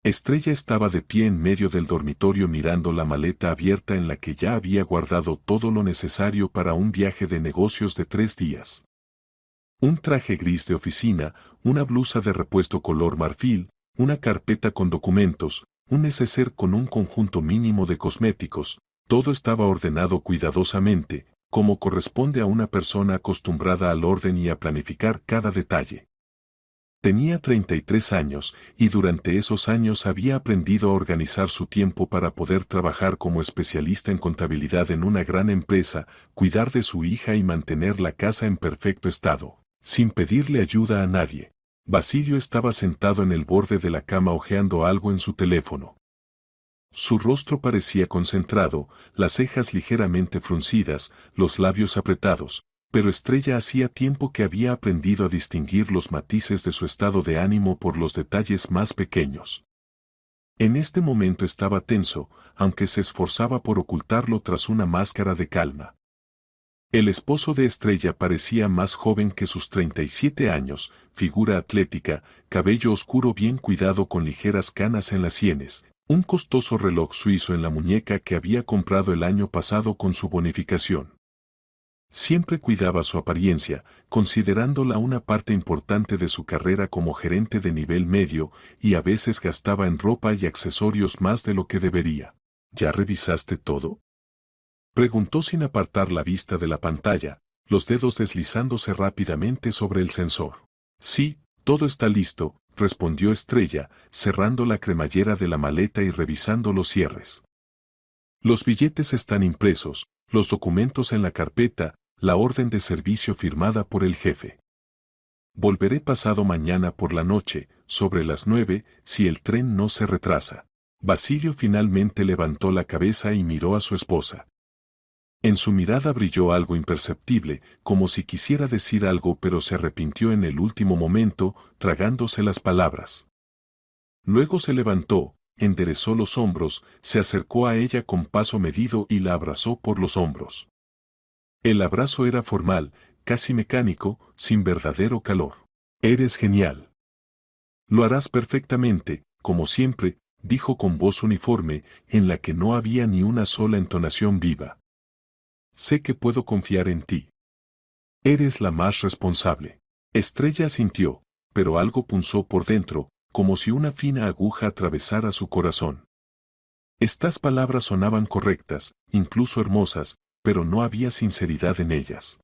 Estrella estaba de pie en medio del dormitorio mirando la maleta abierta en la que ya había guardado todo lo necesario para un viaje de negocios de 3 días. Un traje gris de oficina, una blusa de repuesto color marfil, una carpeta con documentos, un neceser con un conjunto mínimo de cosméticos, todo estaba ordenado cuidadosamente, como corresponde a una persona acostumbrada al orden y a planificar cada detalle. Tenía 33 años, y durante esos años había aprendido a organizar su tiempo para poder trabajar como especialista en contabilidad en una gran empresa, cuidar de su hija y mantener la casa en perfecto estado, sin pedirle ayuda a nadie. Basilio estaba sentado en el borde de la cama hojeando algo en su teléfono. Su rostro parecía concentrado, las cejas ligeramente fruncidas, los labios apretados, pero Estrella hacía tiempo que había aprendido a distinguir los matices de su estado de ánimo por los detalles más pequeños. En este momento estaba tenso, aunque se esforzaba por ocultarlo tras una máscara de calma. El esposo de Estrella parecía más joven que sus 37 años, figura atlética, cabello oscuro bien cuidado con ligeras canas en las sienes, un costoso reloj suizo en la muñeca que había comprado el año pasado con su bonificación. Siempre cuidaba su apariencia, considerándola una parte importante de su carrera como gerente de nivel medio, y a veces gastaba en ropa y accesorios más de lo que debería. ¿Ya revisaste todo?, preguntó sin apartar la vista de la pantalla, los dedos deslizándose rápidamente sobre el sensor. Sí, todo está listo, respondió Estrella, cerrando la cremallera de la maleta y revisando los cierres. Los billetes están impresos, los documentos en la carpeta, la orden de servicio firmada por el jefe. Volveré pasado mañana por la noche, sobre las 9, si el tren no se retrasa. Basilio finalmente levantó la cabeza y miró a su esposa. En su mirada brilló algo imperceptible, como si quisiera decir algo pero se arrepintió en el último momento, tragándose las palabras. Luego se levantó, enderezó los hombros, se acercó a ella con paso medido y la abrazó por los hombros. El abrazo era formal, casi mecánico, sin verdadero calor. Eres genial. Lo harás perfectamente, como siempre, dijo con voz uniforme, en la que no había ni una sola entonación viva. Sé que puedo confiar en ti. Eres la más responsable. Estrella asintió, pero algo punzó por dentro, como si una fina aguja atravesara su corazón. Estas palabras sonaban correctas, incluso hermosas, pero no había sinceridad en ellas.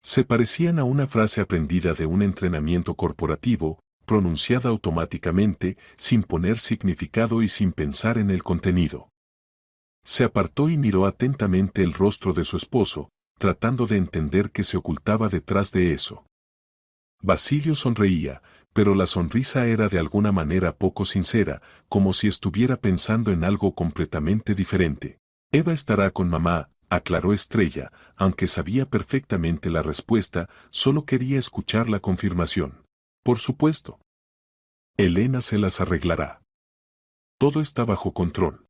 Se parecían a una frase aprendida de un entrenamiento corporativo, pronunciada automáticamente, sin poner significado y sin pensar en el contenido. Se apartó y miró atentamente el rostro de su esposo, tratando de entender qué se ocultaba detrás de eso. Basilio sonreía, pero la sonrisa era de alguna manera poco sincera, como si estuviera pensando en algo completamente diferente. Eva estará con mamá, aclaró Estrella, aunque sabía perfectamente la respuesta, solo quería escuchar la confirmación. Por supuesto. Elena se las arreglará. Todo está bajo control.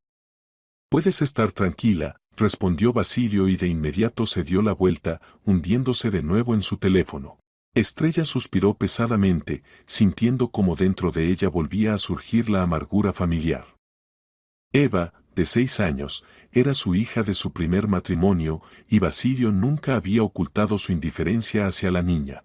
Puedes estar tranquila, respondió Basilio y de inmediato se dio la vuelta, hundiéndose de nuevo en su teléfono. Estrella suspiró pesadamente, sintiendo como dentro de ella volvía a surgir la amargura familiar. Eva, de 6 años, era su hija de su primer matrimonio, y Basilio nunca había ocultado su indiferencia hacia la niña.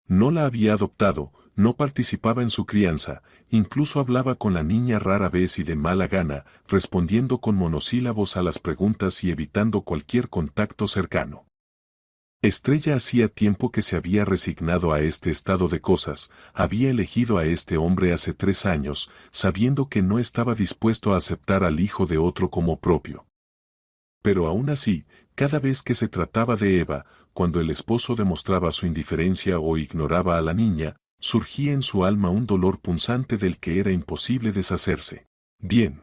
No la había adoptado, no participaba en su crianza, incluso hablaba con la niña rara vez y de mala gana, respondiendo con monosílabos a las preguntas y evitando cualquier contacto cercano. Estrella hacía tiempo que se había resignado a este estado de cosas, había elegido a este hombre hace 3 años, sabiendo que no estaba dispuesto a aceptar al hijo de otro como propio. Pero aún así, cada vez que se trataba de Eva, cuando el esposo demostraba su indiferencia o ignoraba a la niña, surgía en su alma un dolor punzante del que era imposible deshacerse. Bien.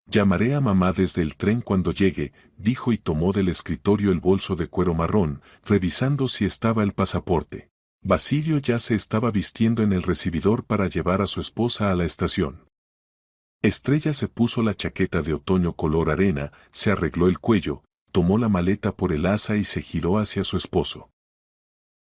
Llamaré a mamá desde el tren cuando llegue, dijo y tomó del escritorio el bolso de cuero marrón, revisando si estaba el pasaporte. Basilio ya se estaba vistiendo en el recibidor para llevar a su esposa a la estación. Estrella se puso la chaqueta de otoño color arena, se arregló el cuello, tomó la maleta por el asa y se giró hacia su esposo.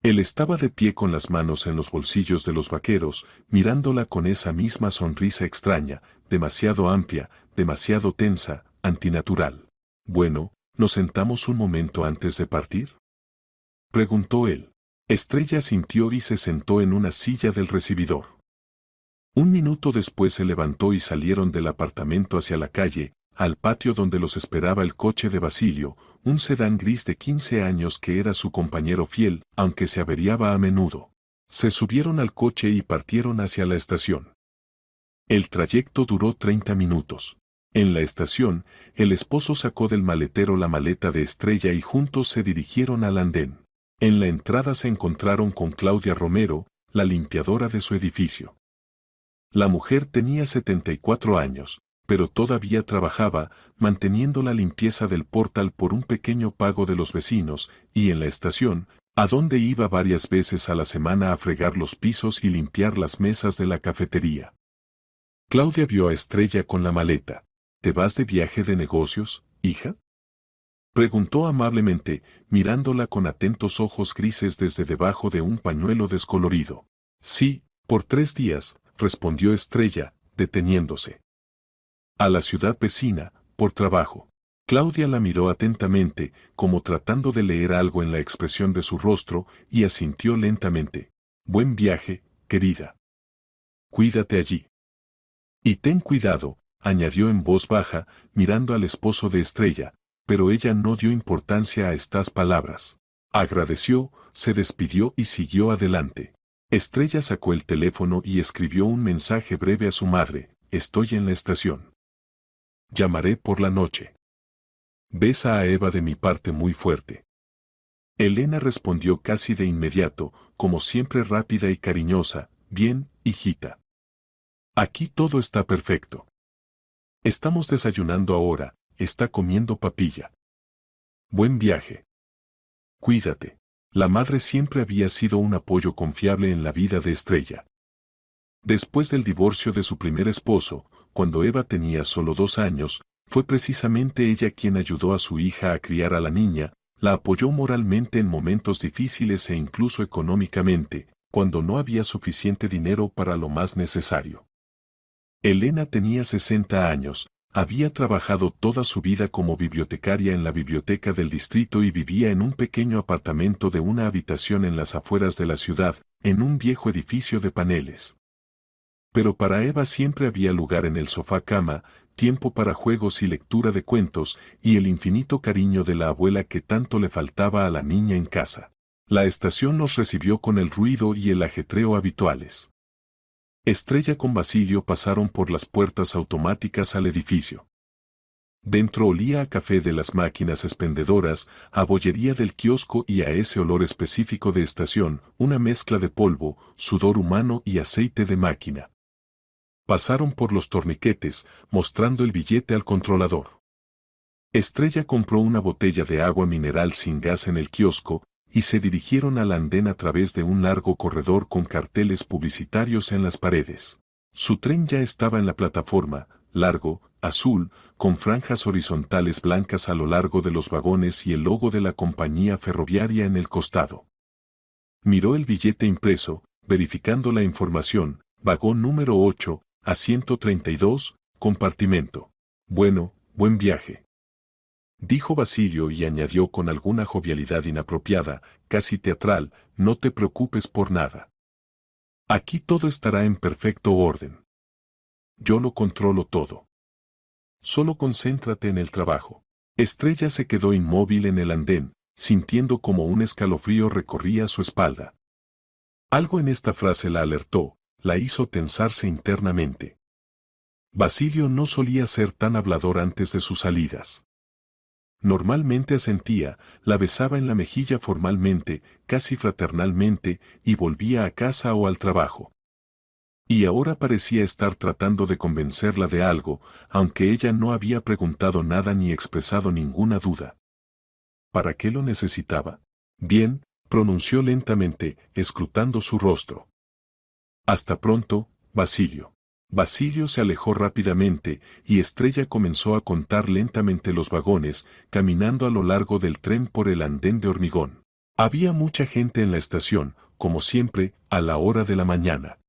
Él estaba de pie con las manos en los bolsillos de los vaqueros, mirándola con esa misma sonrisa extraña, demasiado amplia, demasiado tensa, antinatural. Bueno, ¿nos sentamos un momento antes de partir?, preguntó él. Estrella asintió y se sentó en una silla del recibidor. Un minuto después se levantó y salieron del apartamento hacia la calle, al patio donde los esperaba el coche de Basilio, un sedán gris de 15 años que era su compañero fiel, aunque se averiaba a menudo. Se subieron al coche y partieron hacia la estación. El trayecto duró 30 minutos. En la estación, el esposo sacó del maletero la maleta de Estrella y juntos se dirigieron al andén. En la entrada se encontraron con Claudia Romero, la limpiadora de su edificio. La mujer tenía 74 años, pero todavía trabajaba, manteniendo la limpieza del portal por un pequeño pago de los vecinos, y en la estación, a donde iba varias veces a la semana a fregar los pisos y limpiar las mesas de la cafetería. Claudia vio a Estrella con la maleta. ¿Te vas de viaje de negocios, hija?, preguntó amablemente, mirándola con atentos ojos grises desde debajo de un pañuelo descolorido. Sí, por 3 días, respondió Estrella, deteniéndose. A la ciudad vecina, por trabajo. Claudia la miró atentamente, como tratando de leer algo en la expresión de su rostro, y asintió lentamente. Buen viaje, querida. Cuídate allí. Y ten cuidado, añadió en voz baja, mirando al esposo de Estrella, pero ella no dio importancia a estas palabras. Agradeció, se despidió y siguió adelante. Estrella sacó el teléfono y escribió un mensaje breve a su madre. Estoy en la estación. Llamaré por la noche. Besa a Eva de mi parte muy fuerte. Elena respondió casi de inmediato, como siempre rápida y cariñosa. Bien, hijita. Aquí todo está perfecto. Estamos desayunando ahora, está comiendo papilla. Buen viaje. Cuídate. La madre siempre había sido un apoyo confiable en la vida de Estrella. Después del divorcio de su primer esposo, cuando Eva tenía solo 2 años, fue precisamente ella quien ayudó a su hija a criar a la niña, la apoyó moralmente en momentos difíciles e incluso económicamente, cuando no había suficiente dinero para lo más necesario. Elena tenía 60 años, había trabajado toda su vida como bibliotecaria en la biblioteca del distrito y vivía en un pequeño apartamento de una habitación en las afueras de la ciudad, en un viejo edificio de paneles. Pero para Eva siempre había lugar en el sofá-cama, tiempo para juegos y lectura de cuentos, y el infinito cariño de la abuela que tanto le faltaba a la niña en casa. La estación los recibió con el ruido y el ajetreo habituales. Estrella con Basilio pasaron por las puertas automáticas al edificio. Dentro olía a café de las máquinas expendedoras, a bollería del kiosco y a ese olor específico de estación, una mezcla de polvo, sudor humano y aceite de máquina. Pasaron por los torniquetes, mostrando el billete al controlador. Estrella compró una botella de agua mineral sin gas en el kiosco, y se dirigieron al andén a través de un largo corredor con carteles publicitarios en las paredes. Su tren ya estaba en la plataforma, largo, azul, con franjas horizontales blancas a lo largo de los vagones y el logo de la compañía ferroviaria en el costado. Miró el billete impreso, verificando la información, vagón número 8, asiento 32, compartimento. Bueno, buen viaje, dijo Basilio y añadió con alguna jovialidad inapropiada, casi teatral, no te preocupes por nada. Aquí todo estará en perfecto orden. Yo lo controlo todo. Solo concéntrate en el trabajo. Estrella se quedó inmóvil en el andén, sintiendo como un escalofrío recorría su espalda. Algo en esta frase la alertó, la hizo tensarse internamente. Basilio no solía ser tan hablador antes de sus salidas. Normalmente asentía, la besaba en la mejilla formalmente, casi fraternalmente, y volvía a casa o al trabajo. Y ahora parecía estar tratando de convencerla de algo, aunque ella no había preguntado nada ni expresado ninguna duda. ¿Para qué lo necesitaba? Bien, pronunció lentamente, escrutando su rostro. Hasta pronto, Basilio. Basilio se alejó rápidamente, y Estrella comenzó a contar lentamente los vagones, caminando a lo largo del tren por el andén de hormigón. Había mucha gente en la estación, como siempre, a la hora de la mañana.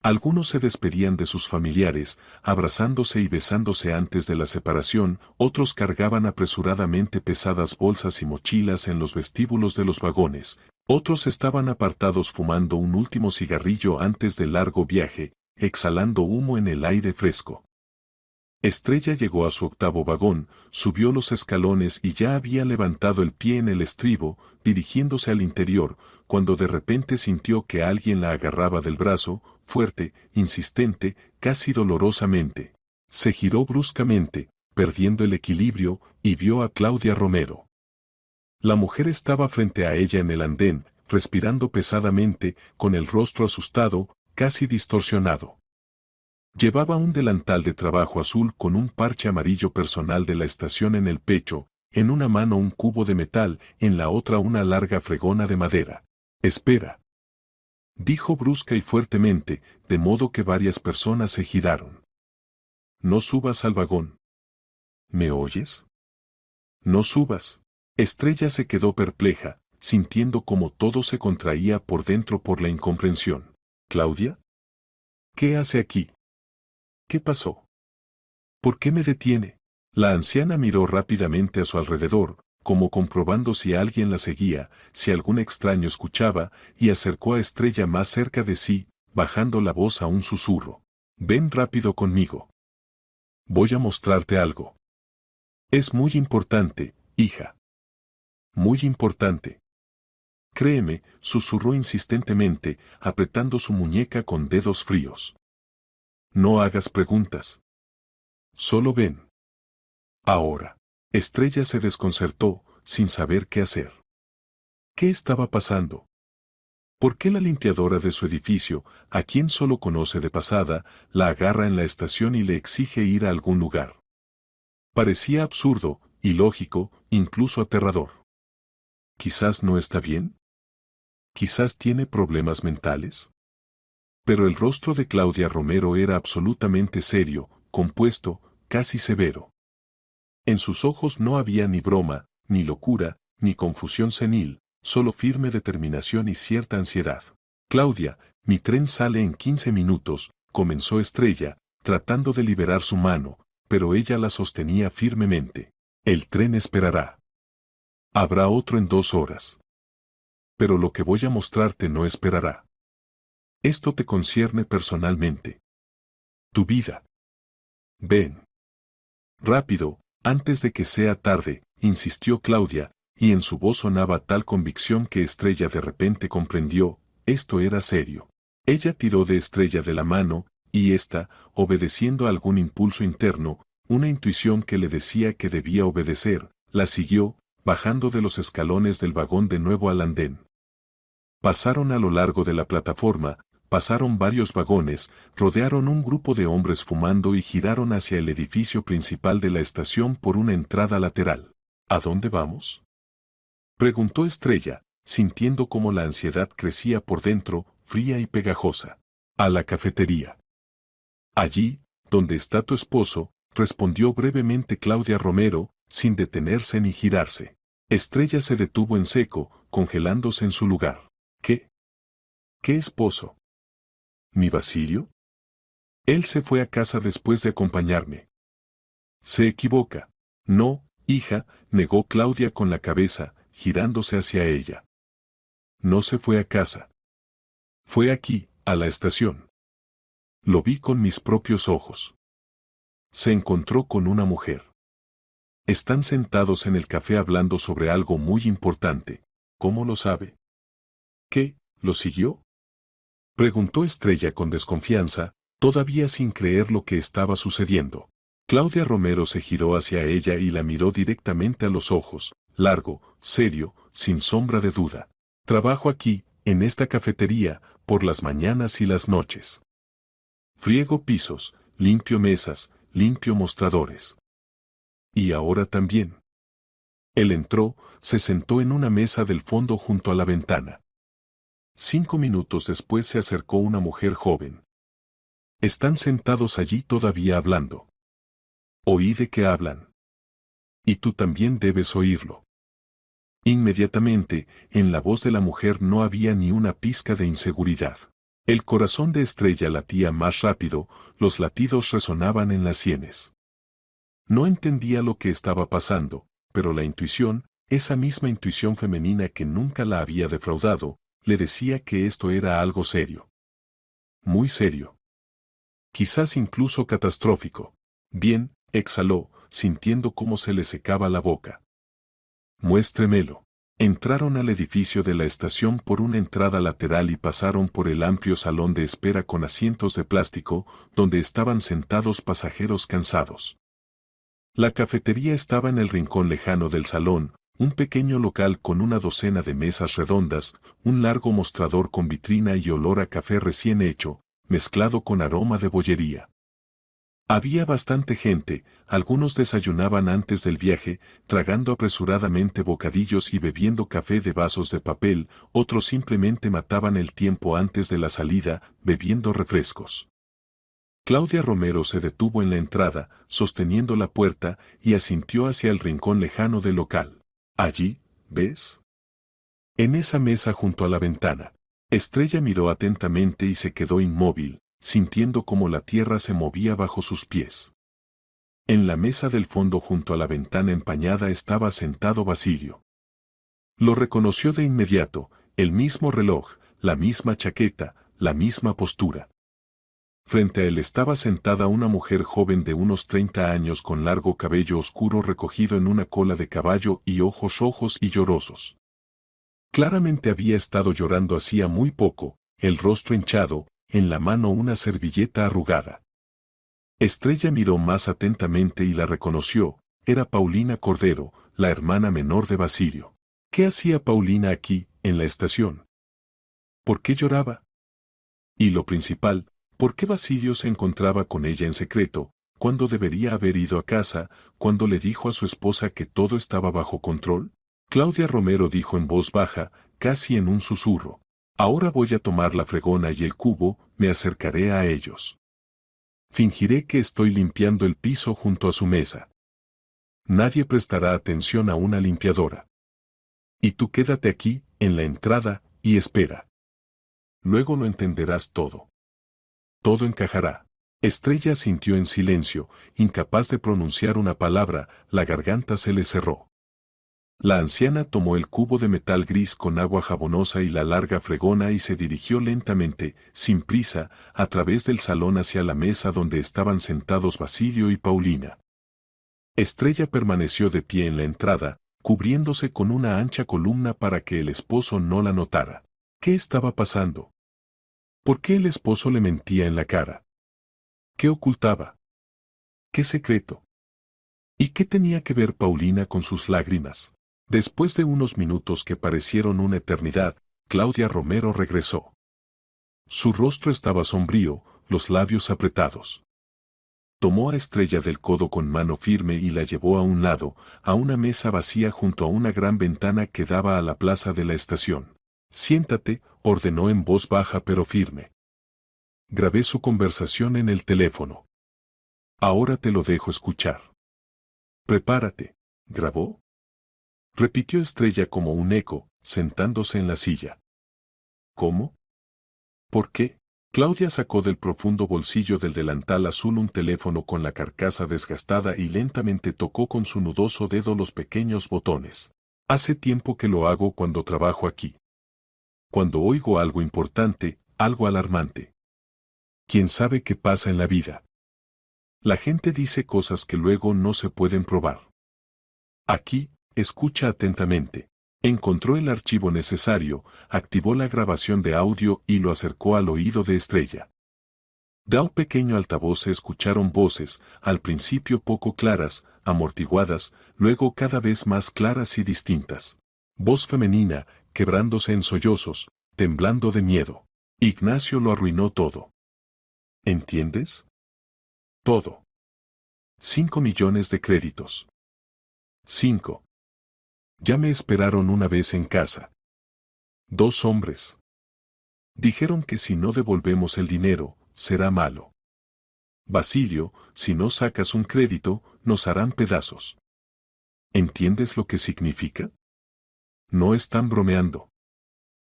Algunos se despedían de sus familiares, abrazándose y besándose antes de la separación, otros cargaban apresuradamente pesadas bolsas y mochilas en los vestíbulos de los vagones, otros estaban apartados fumando un último cigarrillo antes del largo viaje, exhalando humo en el aire fresco. Estrella llegó a su octavo vagón, subió los escalones y ya había levantado el pie en el estribo, dirigiéndose al interior, cuando de repente sintió que alguien la agarraba del brazo, fuerte, insistente, casi dolorosamente. Se giró bruscamente, perdiendo el equilibrio, y vio a Claudia Romero. La mujer estaba frente a ella en el andén, respirando pesadamente, con el rostro asustado, casi distorsionado. Llevaba un delantal de trabajo azul con un parche amarillo personal de la estación en el pecho, en una mano un cubo de metal, en la otra una larga fregona de madera. «Espera», dijo brusca y fuertemente, de modo que varias personas se giraron. «No subas al vagón». «¿Me oyes?». «No subas». Estrella se quedó perpleja, sintiendo como todo se contraía por dentro por la incomprensión. «¿Claudia? ¿Qué hace aquí? ¿Qué pasó? ¿Por qué me detiene?». La anciana miró rápidamente a su alrededor, como comprobando si alguien la seguía, si algún extraño escuchaba, y acercó a Estrella más cerca de sí, bajando la voz a un susurro. «Ven rápido conmigo. Voy a mostrarte algo. Es muy importante, hija. Muy importante». «Créeme», susurró insistentemente, apretando su muñeca con dedos fríos. «No hagas preguntas. Solo ven». Ahora. Estrella se desconcertó, sin saber qué hacer. ¿Qué estaba pasando? ¿Por qué la limpiadora de su edificio, a quien solo conoce de pasada, la agarra en la estación y le exige ir a algún lugar? Parecía absurdo, ilógico, incluso aterrador. ¿Quizás no está bien? ¿Quizás tiene problemas mentales? Pero el rostro de Claudia Romero era absolutamente serio, compuesto, casi severo. En sus ojos no había ni broma, ni locura, ni confusión senil, solo firme determinación y cierta ansiedad. «Claudia, mi tren sale en 15 minutos», comenzó Estrella, tratando de liberar su mano, pero ella la sostenía firmemente. «El tren esperará. Habrá otro en 2 horas. Pero lo que voy a mostrarte no esperará. Esto te concierne personalmente. Tu vida. Ven. Rápido, antes de que sea tarde», insistió Claudia, y en su voz sonaba tal convicción que Estrella de repente comprendió, esto era serio. Ella tiró de Estrella de la mano, y ésta, obedeciendo a algún impulso interno, una intuición que le decía que debía obedecer, la siguió, bajando de los escalones del vagón de nuevo al andén. Pasaron a lo largo de la plataforma, pasaron varios vagones, rodearon un grupo de hombres fumando y giraron hacia el edificio principal de la estación por una entrada lateral. «¿A dónde vamos?», preguntó Estrella, sintiendo cómo la ansiedad crecía por dentro, fría y pegajosa. «A la cafetería». «Allí, donde está tu esposo», respondió brevemente Claudia Romero, sin detenerse ni girarse. Estrella se detuvo en seco, congelándose en su lugar. «¿Qué? ¿Qué esposo? ¿Mi Basilio? Él se fue a casa después de acompañarme». «Se equivoca». «No, hija», negó Claudia con la cabeza, girándose hacia ella. «No se fue a casa. Fue aquí, a la estación. Lo vi con mis propios ojos. Se encontró con una mujer. Están sentados en el café hablando sobre algo muy importante». «¿Cómo lo sabe?». «¿Qué, lo siguió?», preguntó Estrella con desconfianza, todavía sin creer lo que estaba sucediendo. Claudia Romero se giró hacia ella y la miró directamente a los ojos, largo, serio, sin sombra de duda. «Trabajo aquí, en esta cafetería, por las mañanas y las noches. Friego pisos, limpio mesas, limpio mostradores. Y ahora también». Él entró, se sentó en una mesa del fondo junto a la ventana. 5 minutos después se acercó una mujer joven. «Están sentados allí todavía hablando. Oí de qué hablan. Y tú también debes oírlo». Inmediatamente, en la voz de la mujer no había ni una pizca de inseguridad. El corazón de Estrella latía más rápido, los latidos resonaban en las sienes. No entendía lo que estaba pasando, pero la intuición, esa misma intuición femenina que nunca la había defraudado, le decía que esto era algo serio. Muy serio. Quizás incluso catastrófico. Bien, exhaló, sintiendo cómo se le secaba la boca. Muéstremelo. Entraron al edificio de la estación por una entrada lateral y pasaron por el amplio salón de espera con asientos de plástico, donde estaban sentados pasajeros cansados. La cafetería estaba en el rincón lejano del salón, un pequeño local con una docena de mesas redondas, un largo mostrador con vitrina y olor a café recién hecho, mezclado con aroma de bollería. Había bastante gente, algunos desayunaban antes del viaje, tragando apresuradamente bocadillos y bebiendo café de vasos de papel, otros simplemente mataban el tiempo antes de la salida, bebiendo refrescos. Claudia Romero se detuvo en la entrada, sosteniendo la puerta, y asintió hacia el rincón lejano del local. Allí, ¿ves? En esa mesa junto a la ventana. Estrella miró atentamente y se quedó inmóvil, sintiendo cómo la tierra se movía bajo sus pies. En la mesa del fondo junto a la ventana empañada estaba sentado Basilio. Lo reconoció de inmediato, el mismo reloj, la misma chaqueta, la misma postura. Frente a él estaba sentada una mujer joven de unos 30 años con largo cabello oscuro recogido en una cola de caballo y ojos rojos y llorosos. Claramente había estado llorando hacía muy poco, el rostro hinchado, en la mano una servilleta arrugada. Estrella miró más atentamente y la reconoció, era Paulina Cordero, la hermana menor de Basilio. ¿Qué hacía Paulina aquí, en la estación? ¿Por qué lloraba? Y lo principal, ¿por qué Basilio se encontraba con ella en secreto, cuando debería haber ido a casa, cuando le dijo a su esposa que todo estaba bajo control? Claudia Romero dijo en voz baja, casi en un susurro. Ahora voy a tomar la fregona y el cubo, me acercaré a ellos. Fingiré que estoy limpiando el piso junto a su mesa. Nadie prestará atención a una limpiadora. Y tú quédate aquí, en la entrada, y espera. Luego lo entenderás todo. Todo encajará. Estrella sintió en silencio, incapaz de pronunciar una palabra, la garganta se le cerró. La anciana tomó el cubo de metal gris con agua jabonosa y la larga fregona y se dirigió lentamente, sin prisa, a través del salón hacia la mesa donde estaban sentados Basilio y Paulina. Estrella permaneció de pie en la entrada, cubriéndose con una ancha columna para que el esposo no la notara. ¿Qué estaba pasando? ¿Por qué el esposo le mentía en la cara? ¿Qué ocultaba? ¿Qué secreto? ¿Y qué tenía que ver Paulina con sus lágrimas? Después de unos minutos que parecieron una eternidad, Claudia Romero regresó. Su rostro estaba sombrío, los labios apretados. Tomó a Estrella del codo con mano firme y la llevó a un lado, a una mesa vacía junto a una gran ventana que daba a la plaza de la estación. Siéntate, ordenó en voz baja pero firme. Grabé su conversación en el teléfono. Ahora te lo dejo escuchar. Prepárate. ¿Grabó? Repitió Estrella como un eco, sentándose en la silla. ¿Cómo? ¿Por qué? Claudia sacó del profundo bolsillo del delantal azul un teléfono con la carcasa desgastada y lentamente tocó con su nudoso dedo los pequeños botones. Hace tiempo que lo hago cuando trabajo aquí. Cuando oigo algo importante, algo alarmante. ¿Quién sabe qué pasa en la vida? La gente dice cosas que luego no se pueden probar. Aquí, escucha atentamente. Encontró el archivo necesario, activó la grabación de audio y lo acercó al oído de Estrella. De un pequeño altavoz se escucharon voces, al principio poco claras, amortiguadas, luego cada vez más claras y distintas. Voz femenina, quebrándose en sollozos, temblando de miedo. Ignacio lo arruinó todo. ¿Entiendes? Todo. 5 millones de créditos. 5. Ya me esperaron una vez en casa. 2 hombres. Dijeron que si no devolvemos el dinero, será malo. Basilio, si no sacas un crédito, nos harán pedazos. ¿Entiendes lo que significa? No están bromeando.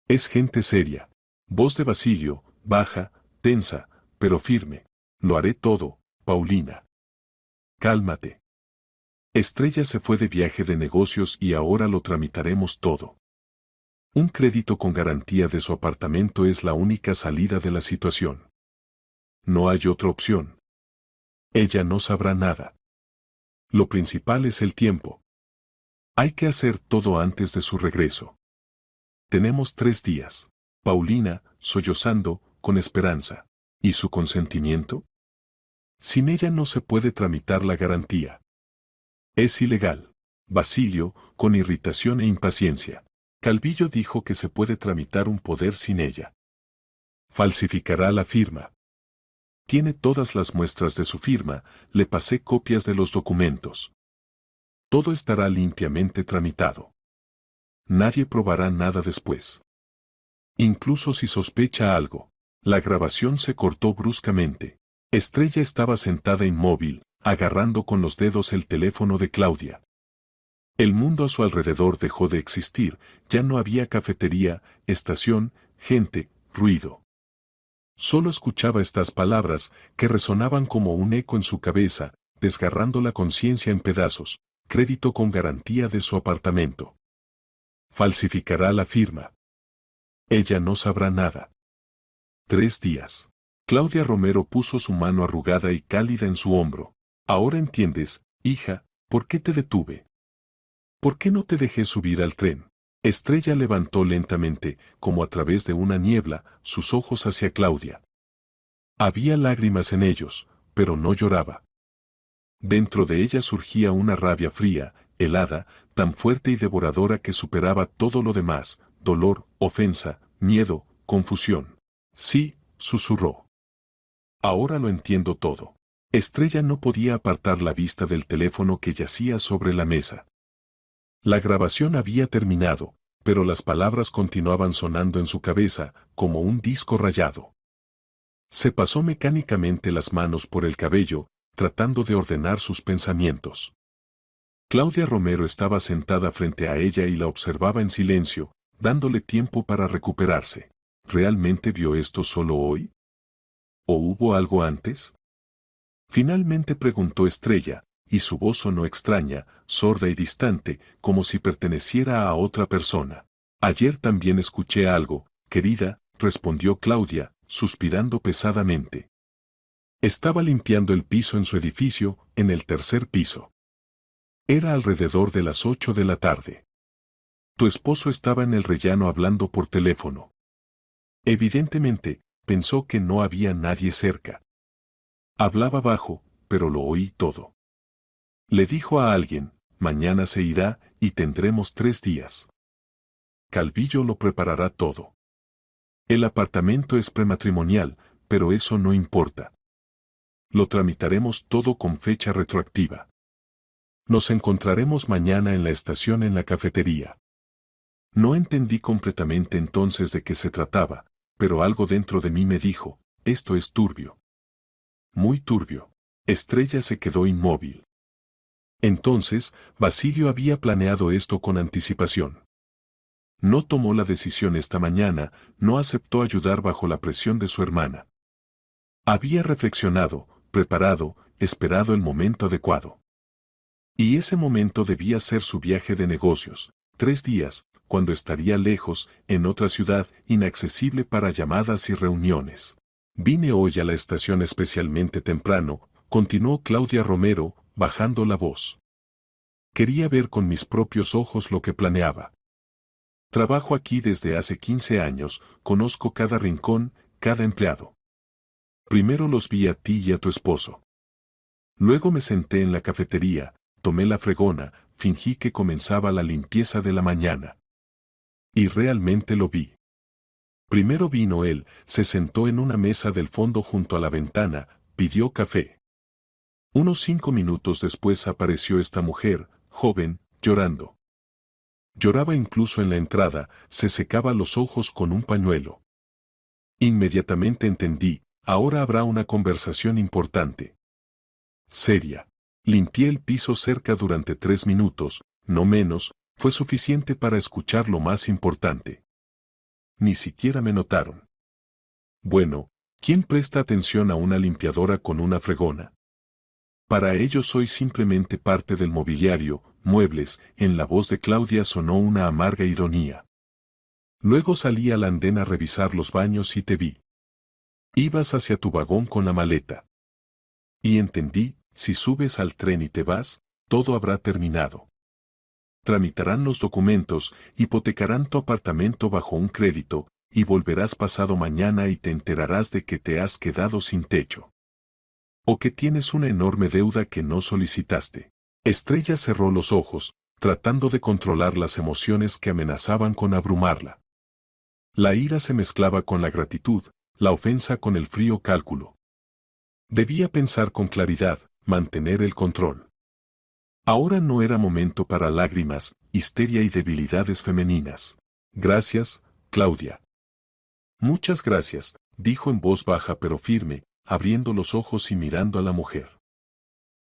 Es gente seria. Voz de Basilio, baja, tensa, pero firme. Lo haré todo, Paulina. Cálmate. Estrella se fue de viaje de negocios y ahora lo tramitaremos todo. Un crédito con garantía de su apartamento es la única salida de la situación. No hay otra opción. Ella no sabrá nada. Lo principal es el tiempo. Hay que hacer todo antes de su regreso. Tenemos 3 días. Paulina, sollozando, con esperanza. ¿Y su consentimiento? Sin ella no se puede tramitar la garantía. Es ilegal. Basilio, con irritación e impaciencia. Calvillo dijo que se puede tramitar un poder sin ella. Falsificará la firma. Tiene todas las muestras de su firma, le pasé copias de los documentos. Todo estará limpiamente tramitado. Nadie probará nada después. Incluso si sospecha algo. La grabación se cortó bruscamente. Estrella estaba sentada inmóvil, agarrando con los dedos el teléfono de Claudia. El mundo a su alrededor dejó de existir, ya no había cafetería, estación, gente, ruido. Solo escuchaba estas palabras, que resonaban como un eco en su cabeza, desgarrando la conciencia en pedazos. Crédito con garantía de su apartamento. Falsificará la firma. Ella no sabrá nada. 3 días. Claudia Romero puso su mano arrugada y cálida en su hombro. Ahora entiendes, hija, ¿por qué te detuve? ¿Por qué no te dejé subir al tren? Estrella levantó lentamente, como a través de una niebla, sus ojos hacia Claudia. Había lágrimas en ellos, pero no lloraba. Dentro de ella surgía una rabia fría, helada, tan fuerte y devoradora que superaba todo lo demás, dolor, ofensa, miedo, confusión. Sí, susurró. Ahora lo entiendo todo. Estrella no podía apartar la vista del teléfono que yacía sobre la mesa. La grabación había terminado, pero las palabras continuaban sonando en su cabeza, como un disco rayado. Se pasó mecánicamente las manos por el cabello, tratando de ordenar sus pensamientos. Claudia Romero estaba sentada frente a ella y la observaba en silencio, dándole tiempo para recuperarse. ¿Realmente vio esto solo hoy? ¿O hubo algo antes? Finalmente preguntó Estrella, y su voz sonó extraña, sorda y distante, como si perteneciera a otra persona. Ayer también escuché algo, querida, respondió Claudia, suspirando pesadamente. Estaba limpiando el piso en su edificio, en el 3er piso. Era alrededor de las 8 de la tarde. Tu esposo estaba en el rellano hablando por teléfono. Evidentemente, pensó que no había nadie cerca. Hablaba bajo, pero lo oí todo. Le dijo a alguien, mañana se irá, y tendremos 3 días. Calvillo lo preparará todo. El apartamento es prematrimonial, pero eso no importa. Lo tramitaremos todo con fecha retroactiva. Nos encontraremos mañana en la estación en la cafetería. No entendí completamente entonces de qué se trataba, pero algo dentro de mí me dijo, esto es turbio. Muy turbio. Estrella se quedó inmóvil. Entonces, Basilio había planeado esto con anticipación. No tomó la decisión esta mañana, no aceptó ayudar bajo la presión de su hermana. Había reflexionado, preparado, esperado el momento adecuado. Y ese momento debía ser su viaje de negocios, 3 días, cuando estaría lejos, en otra ciudad, inaccesible para llamadas y reuniones. Vine hoy a la estación especialmente temprano, continuó Claudia Romero, bajando la voz. Quería ver con mis propios ojos lo que planeaba. Trabajo aquí desde hace 15 años, conozco cada rincón, cada empleado. Primero los vi a ti y a tu esposo. Luego me senté en la cafetería, tomé la fregona, fingí que comenzaba la limpieza de la mañana. Y realmente lo vi. Primero vino él, se sentó en una mesa del fondo junto a la ventana, pidió café. Unos 5 minutos después apareció esta mujer, joven, llorando. Lloraba incluso en la entrada, se secaba los ojos con un pañuelo. Inmediatamente entendí, ahora habrá una conversación importante. Seria. Limpié el piso cerca durante 3 minutos, no menos, Fue suficiente para escuchar lo más importante. Ni siquiera me notaron. Bueno, ¿quién presta atención a una limpiadora con una fregona? Para ellos soy simplemente parte del mobiliario, muebles. En la voz de Claudia sonó una amarga ironía. Luego salí al andén a revisar los baños y te vi. Ibas hacia tu vagón con la maleta. Y entendí, si subes al tren y te vas, todo habrá terminado. Tramitarán los documentos, hipotecarán tu apartamento bajo un crédito, y volverás pasado mañana y te enterarás de que te has quedado sin techo. O que tienes una enorme deuda que no solicitaste. Estrella cerró los ojos, tratando de controlar las emociones que amenazaban con abrumarla. La ira se mezclaba con la gratitud, la ofensa con el frío cálculo. Debía pensar con claridad, mantener el control. Ahora no era momento para lágrimas, histeria y debilidades femeninas. Gracias, Claudia. Muchas gracias, dijo en voz baja pero firme, abriendo los ojos y mirando a la mujer.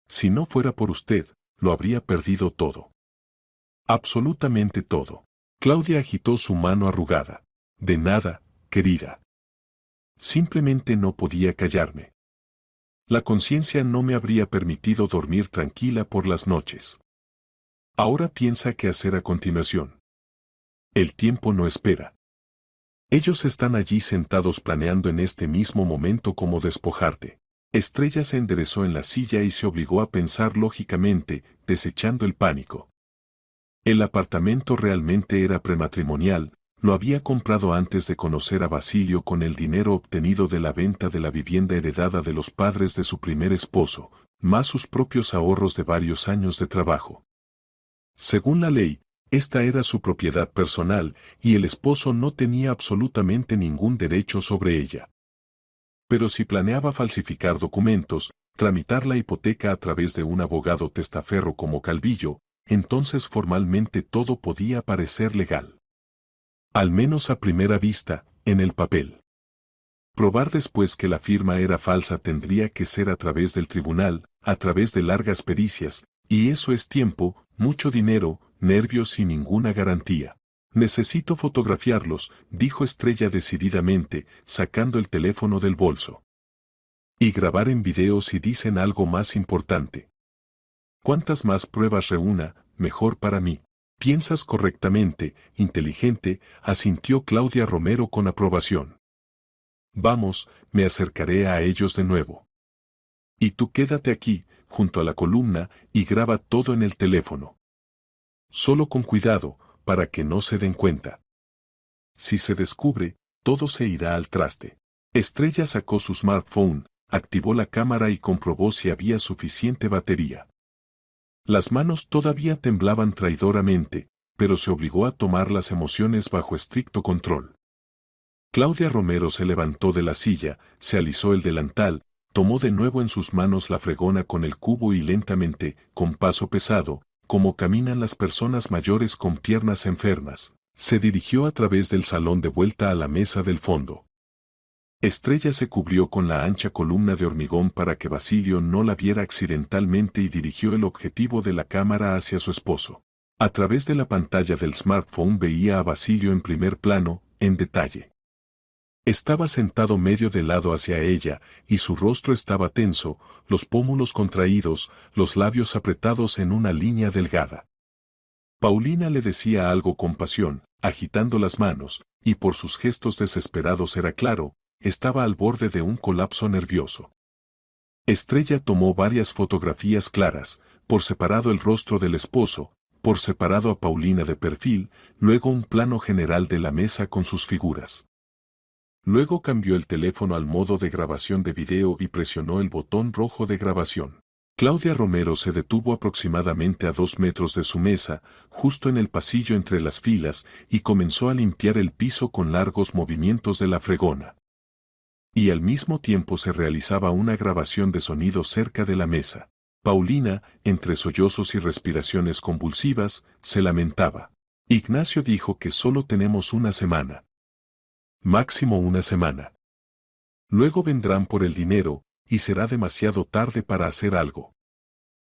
Si no fuera por usted, lo habría perdido todo. Absolutamente todo. Claudia agitó su mano arrugada. De nada, querida. Simplemente no podía callarme. La conciencia no me habría permitido dormir tranquila por las noches. Ahora piensa qué hacer a continuación. El tiempo no espera. Ellos están allí sentados planeando en este mismo momento cómo despojarte. Estrella se enderezó en la silla y se obligó a pensar lógicamente, desechando el pánico. El apartamento realmente era prematrimonial, lo había comprado antes de conocer a Basilio con el dinero obtenido de la venta de la vivienda heredada de los padres de su primer esposo, más sus propios ahorros de varios años de trabajo. Según la ley, esta era su propiedad personal y el esposo no tenía absolutamente ningún derecho sobre ella. Pero si planeaba falsificar documentos, tramitar la hipoteca a través de un abogado testaferro como Calvillo, entonces formalmente todo podía parecer legal. Al menos a primera vista, en el papel. Probar después que la firma era falsa tendría que ser a través del tribunal, a través de largas pericias, y eso es tiempo, mucho dinero, nervios y ninguna garantía. Necesito fotografiarlos, dijo Estrella decididamente, sacando el teléfono del bolso. Y grabar en video si dicen algo más importante. Cuantas más pruebas reúna, mejor para mí. Piensas correctamente, inteligente, asintió Claudia Romero con aprobación. Vamos, me acercaré a ellos de nuevo. Y tú quédate aquí, junto a la columna, y graba todo en el teléfono. Solo con cuidado, para que no se den cuenta. Si se descubre, todo se irá al traste. Estrella sacó su smartphone, activó la cámara y comprobó si había suficiente batería. Las manos todavía temblaban traidoramente, pero se obligó a tomar las emociones bajo estricto control. Claudia Romero se levantó de la silla, se alisó el delantal, tomó de nuevo en sus manos la fregona con el cubo y lentamente, con paso pesado, como caminan las personas mayores con piernas enfermas, se dirigió a través del salón de vuelta a la mesa del fondo. Estrella se cubrió con la ancha columna de hormigón para que Basilio no la viera accidentalmente y dirigió el objetivo de la cámara hacia su esposo. A través de la pantalla del smartphone veía a Basilio en primer plano, en detalle. Estaba sentado medio de lado hacia ella, y su rostro estaba tenso, los pómulos contraídos, los labios apretados en una línea delgada. Paulina le decía algo con pasión, agitando las manos, y por sus gestos desesperados era claro, estaba al borde de un colapso nervioso. Estrella tomó varias fotografías claras, por separado el rostro del esposo, por separado a Paulina de perfil, luego un plano general de la mesa con sus figuras. Luego cambió el teléfono al modo de grabación de video y presionó el botón rojo de grabación. Claudia Romero se detuvo aproximadamente a 2 metros de su mesa, justo en el pasillo entre las filas, y comenzó a limpiar el piso con largos movimientos de la fregona. Y al mismo tiempo se realizaba una grabación de sonido cerca de la mesa. Paulina, entre sollozos y respiraciones convulsivas, se lamentaba. Ignacio dijo que solo tenemos una semana. Máximo una semana. Luego vendrán por el dinero, y será demasiado tarde para hacer algo.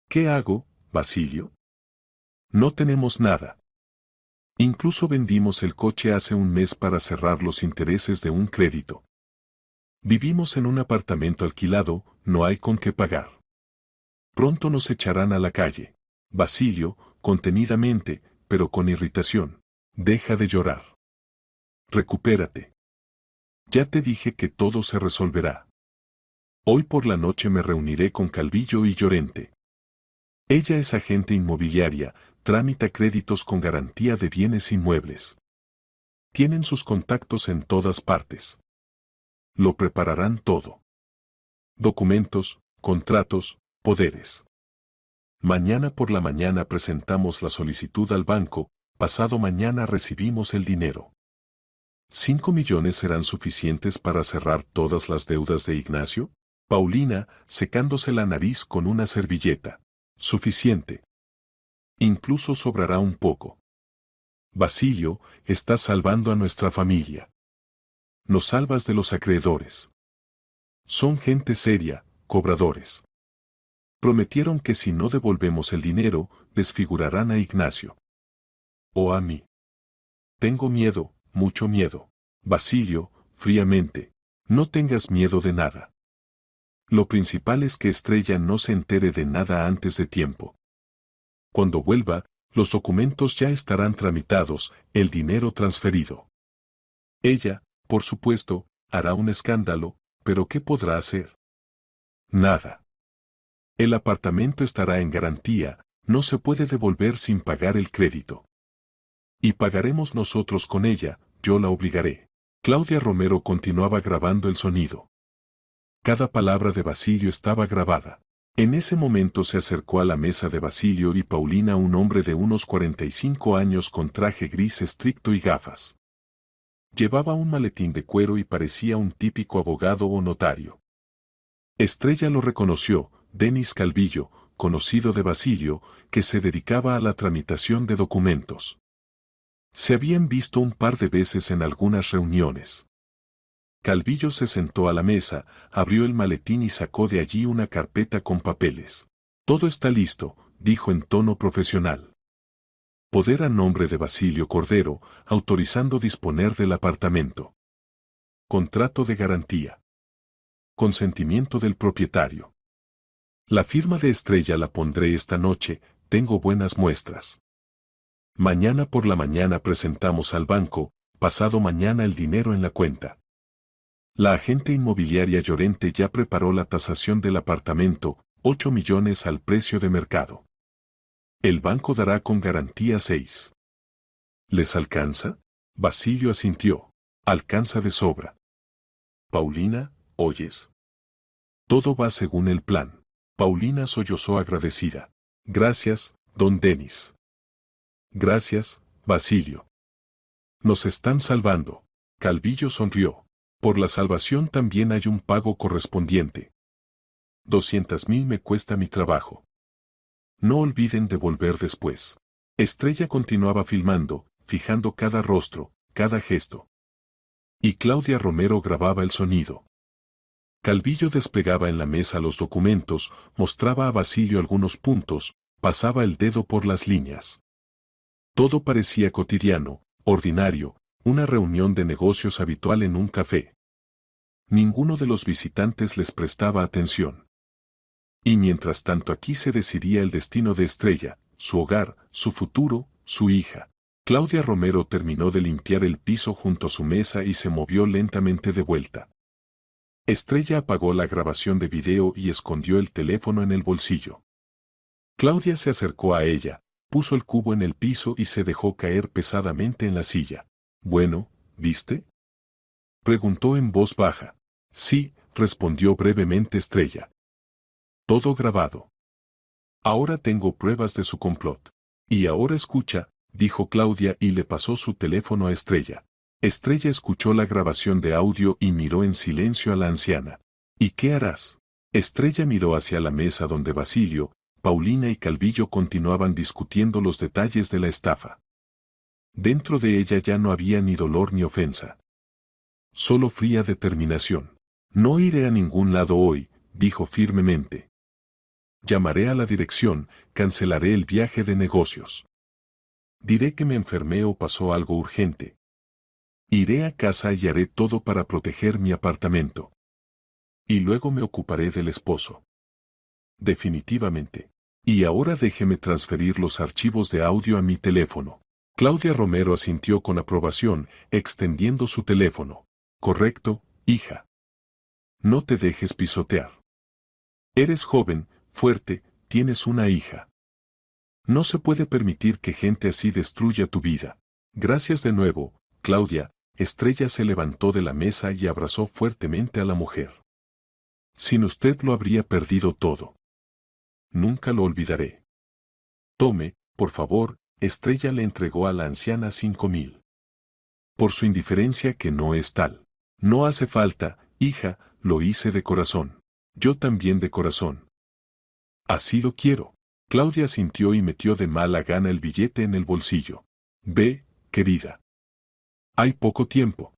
¿Qué hago, Basilio? No tenemos nada. Incluso vendimos el coche hace un mes para cerrar los intereses de un crédito. Vivimos en un apartamento alquilado, no hay con qué pagar. Pronto nos echarán a la calle. Basilio, contenidamente, pero con irritación. Deja de llorar. Recupérate. Ya te dije que todo se resolverá. Hoy por la noche me reuniré con Calvillo y Llorente. Ella es agente inmobiliaria, tramita créditos con garantía de bienes inmuebles. Tienen sus contactos en todas partes. Lo prepararán todo. Documentos, contratos, poderes. Mañana por la mañana presentamos la solicitud al banco, pasado mañana recibimos el dinero. 5 millones serán suficientes para cerrar todas las deudas de Ignacio. Paulina, secándose la nariz con una servilleta. Suficiente. Incluso sobrará un poco. Basilio, estás salvando a nuestra familia. Nos salvas de los acreedores. Son gente seria, cobradores. Prometieron que si no devolvemos el dinero, desfigurarán a Ignacio. O a mí. Tengo miedo, mucho miedo. Basilio, fríamente. No tengas miedo de nada. Lo principal es que Estrella no se entere de nada antes de tiempo. Cuando vuelva, los documentos ya estarán tramitados, el dinero transferido. Ella, por supuesto, hará un escándalo, pero ¿qué podrá hacer? Nada. El apartamento estará en garantía, no se puede devolver sin pagar el crédito. Y pagaremos nosotros con ella, yo la obligaré. Claudia Romero continuaba grabando el sonido. Cada palabra de Basilio estaba grabada. En ese momento se acercó a la mesa de Basilio y Paulina un hombre de unos 45 años con traje gris estricto y gafas. Llevaba un maletín de cuero y parecía un típico abogado o notario. Estrella lo reconoció, Denis Calvillo, conocido de Basilio, que se dedicaba a la tramitación de documentos. Se habían visto un par de veces en algunas reuniones. Calvillo se sentó a la mesa, abrió el maletín y sacó de allí una carpeta con papeles. Todo está listo, dijo en tono profesional. Poder a nombre de Basilio Cordero, autorizando disponer del apartamento. Contrato de garantía. Consentimiento del propietario. La firma de Estrella la pondré esta noche, tengo buenas muestras. Mañana por la mañana presentamos al banco, pasado mañana el dinero en la cuenta. La agente inmobiliaria Llorente ya preparó la tasación del apartamento, 8 millones al precio de mercado. El banco dará con garantía 6. ¿Les alcanza? Basilio asintió. Alcanza de sobra. Paulina, ¿oyes? Todo va según el plan. Paulina sollozó agradecida. Gracias, don Denis. Gracias, Basilio. Nos están salvando. Calvillo sonrió. Por la salvación también hay un pago correspondiente. 200.000 me cuesta mi trabajo. No olviden devolver después. Estrella continuaba filmando, fijando cada rostro, cada gesto. Y Claudia Romero grababa el sonido. Calvillo desplegaba en la mesa los documentos, mostraba a Basilio algunos puntos, pasaba el dedo por las líneas. Todo parecía cotidiano, ordinario, una reunión de negocios habitual en un café. Ninguno de los visitantes les prestaba atención. Y mientras tanto aquí se decidía el destino de Estrella, su hogar, su futuro, su hija. Claudia Romero terminó de limpiar el piso junto a su mesa y se movió lentamente de vuelta. Estrella apagó la grabación de video y escondió el teléfono en el bolsillo. Claudia se acercó a ella, puso el cubo en el piso y se dejó caer pesadamente en la silla. Bueno, ¿viste? Preguntó en voz baja. Sí, respondió brevemente Estrella. Todo grabado. Ahora tengo pruebas de su complot. Y ahora escucha, dijo Claudia y le pasó su teléfono a Estrella. Estrella escuchó la grabación de audio y miró en silencio a la anciana. ¿Y qué harás? Estrella miró hacia la mesa donde Basilio, Paulina y Calvillo continuaban discutiendo los detalles de la estafa. Dentro de ella ya no había ni dolor ni ofensa. Solo fría determinación. No iré a ningún lado hoy, dijo firmemente. Llamaré a la dirección, cancelaré el viaje de negocios. Diré que me enfermé o pasó algo urgente. Iré a casa y haré todo para proteger mi apartamento. Y luego me ocuparé del esposo. Definitivamente. Y ahora déjeme transferir los archivos de audio a mi teléfono. Claudia Romero asintió con aprobación, extendiendo su teléfono. Correcto, hija. No te dejes pisotear. Eres joven, fuerte, tienes una hija. No se puede permitir que gente así destruya tu vida. Gracias de nuevo, Claudia. Estrella se levantó de la mesa y abrazó fuertemente a la mujer. Sin usted lo habría perdido todo. Nunca lo olvidaré. Tome, por favor. Estrella le entregó a la anciana 5,000. Por su indiferencia que no es tal. No hace falta, hija, lo hice de corazón. Yo también de corazón. Así lo quiero. Claudia asintió y metió de mala gana el billete en el bolsillo. Ve, querida. Hay poco tiempo.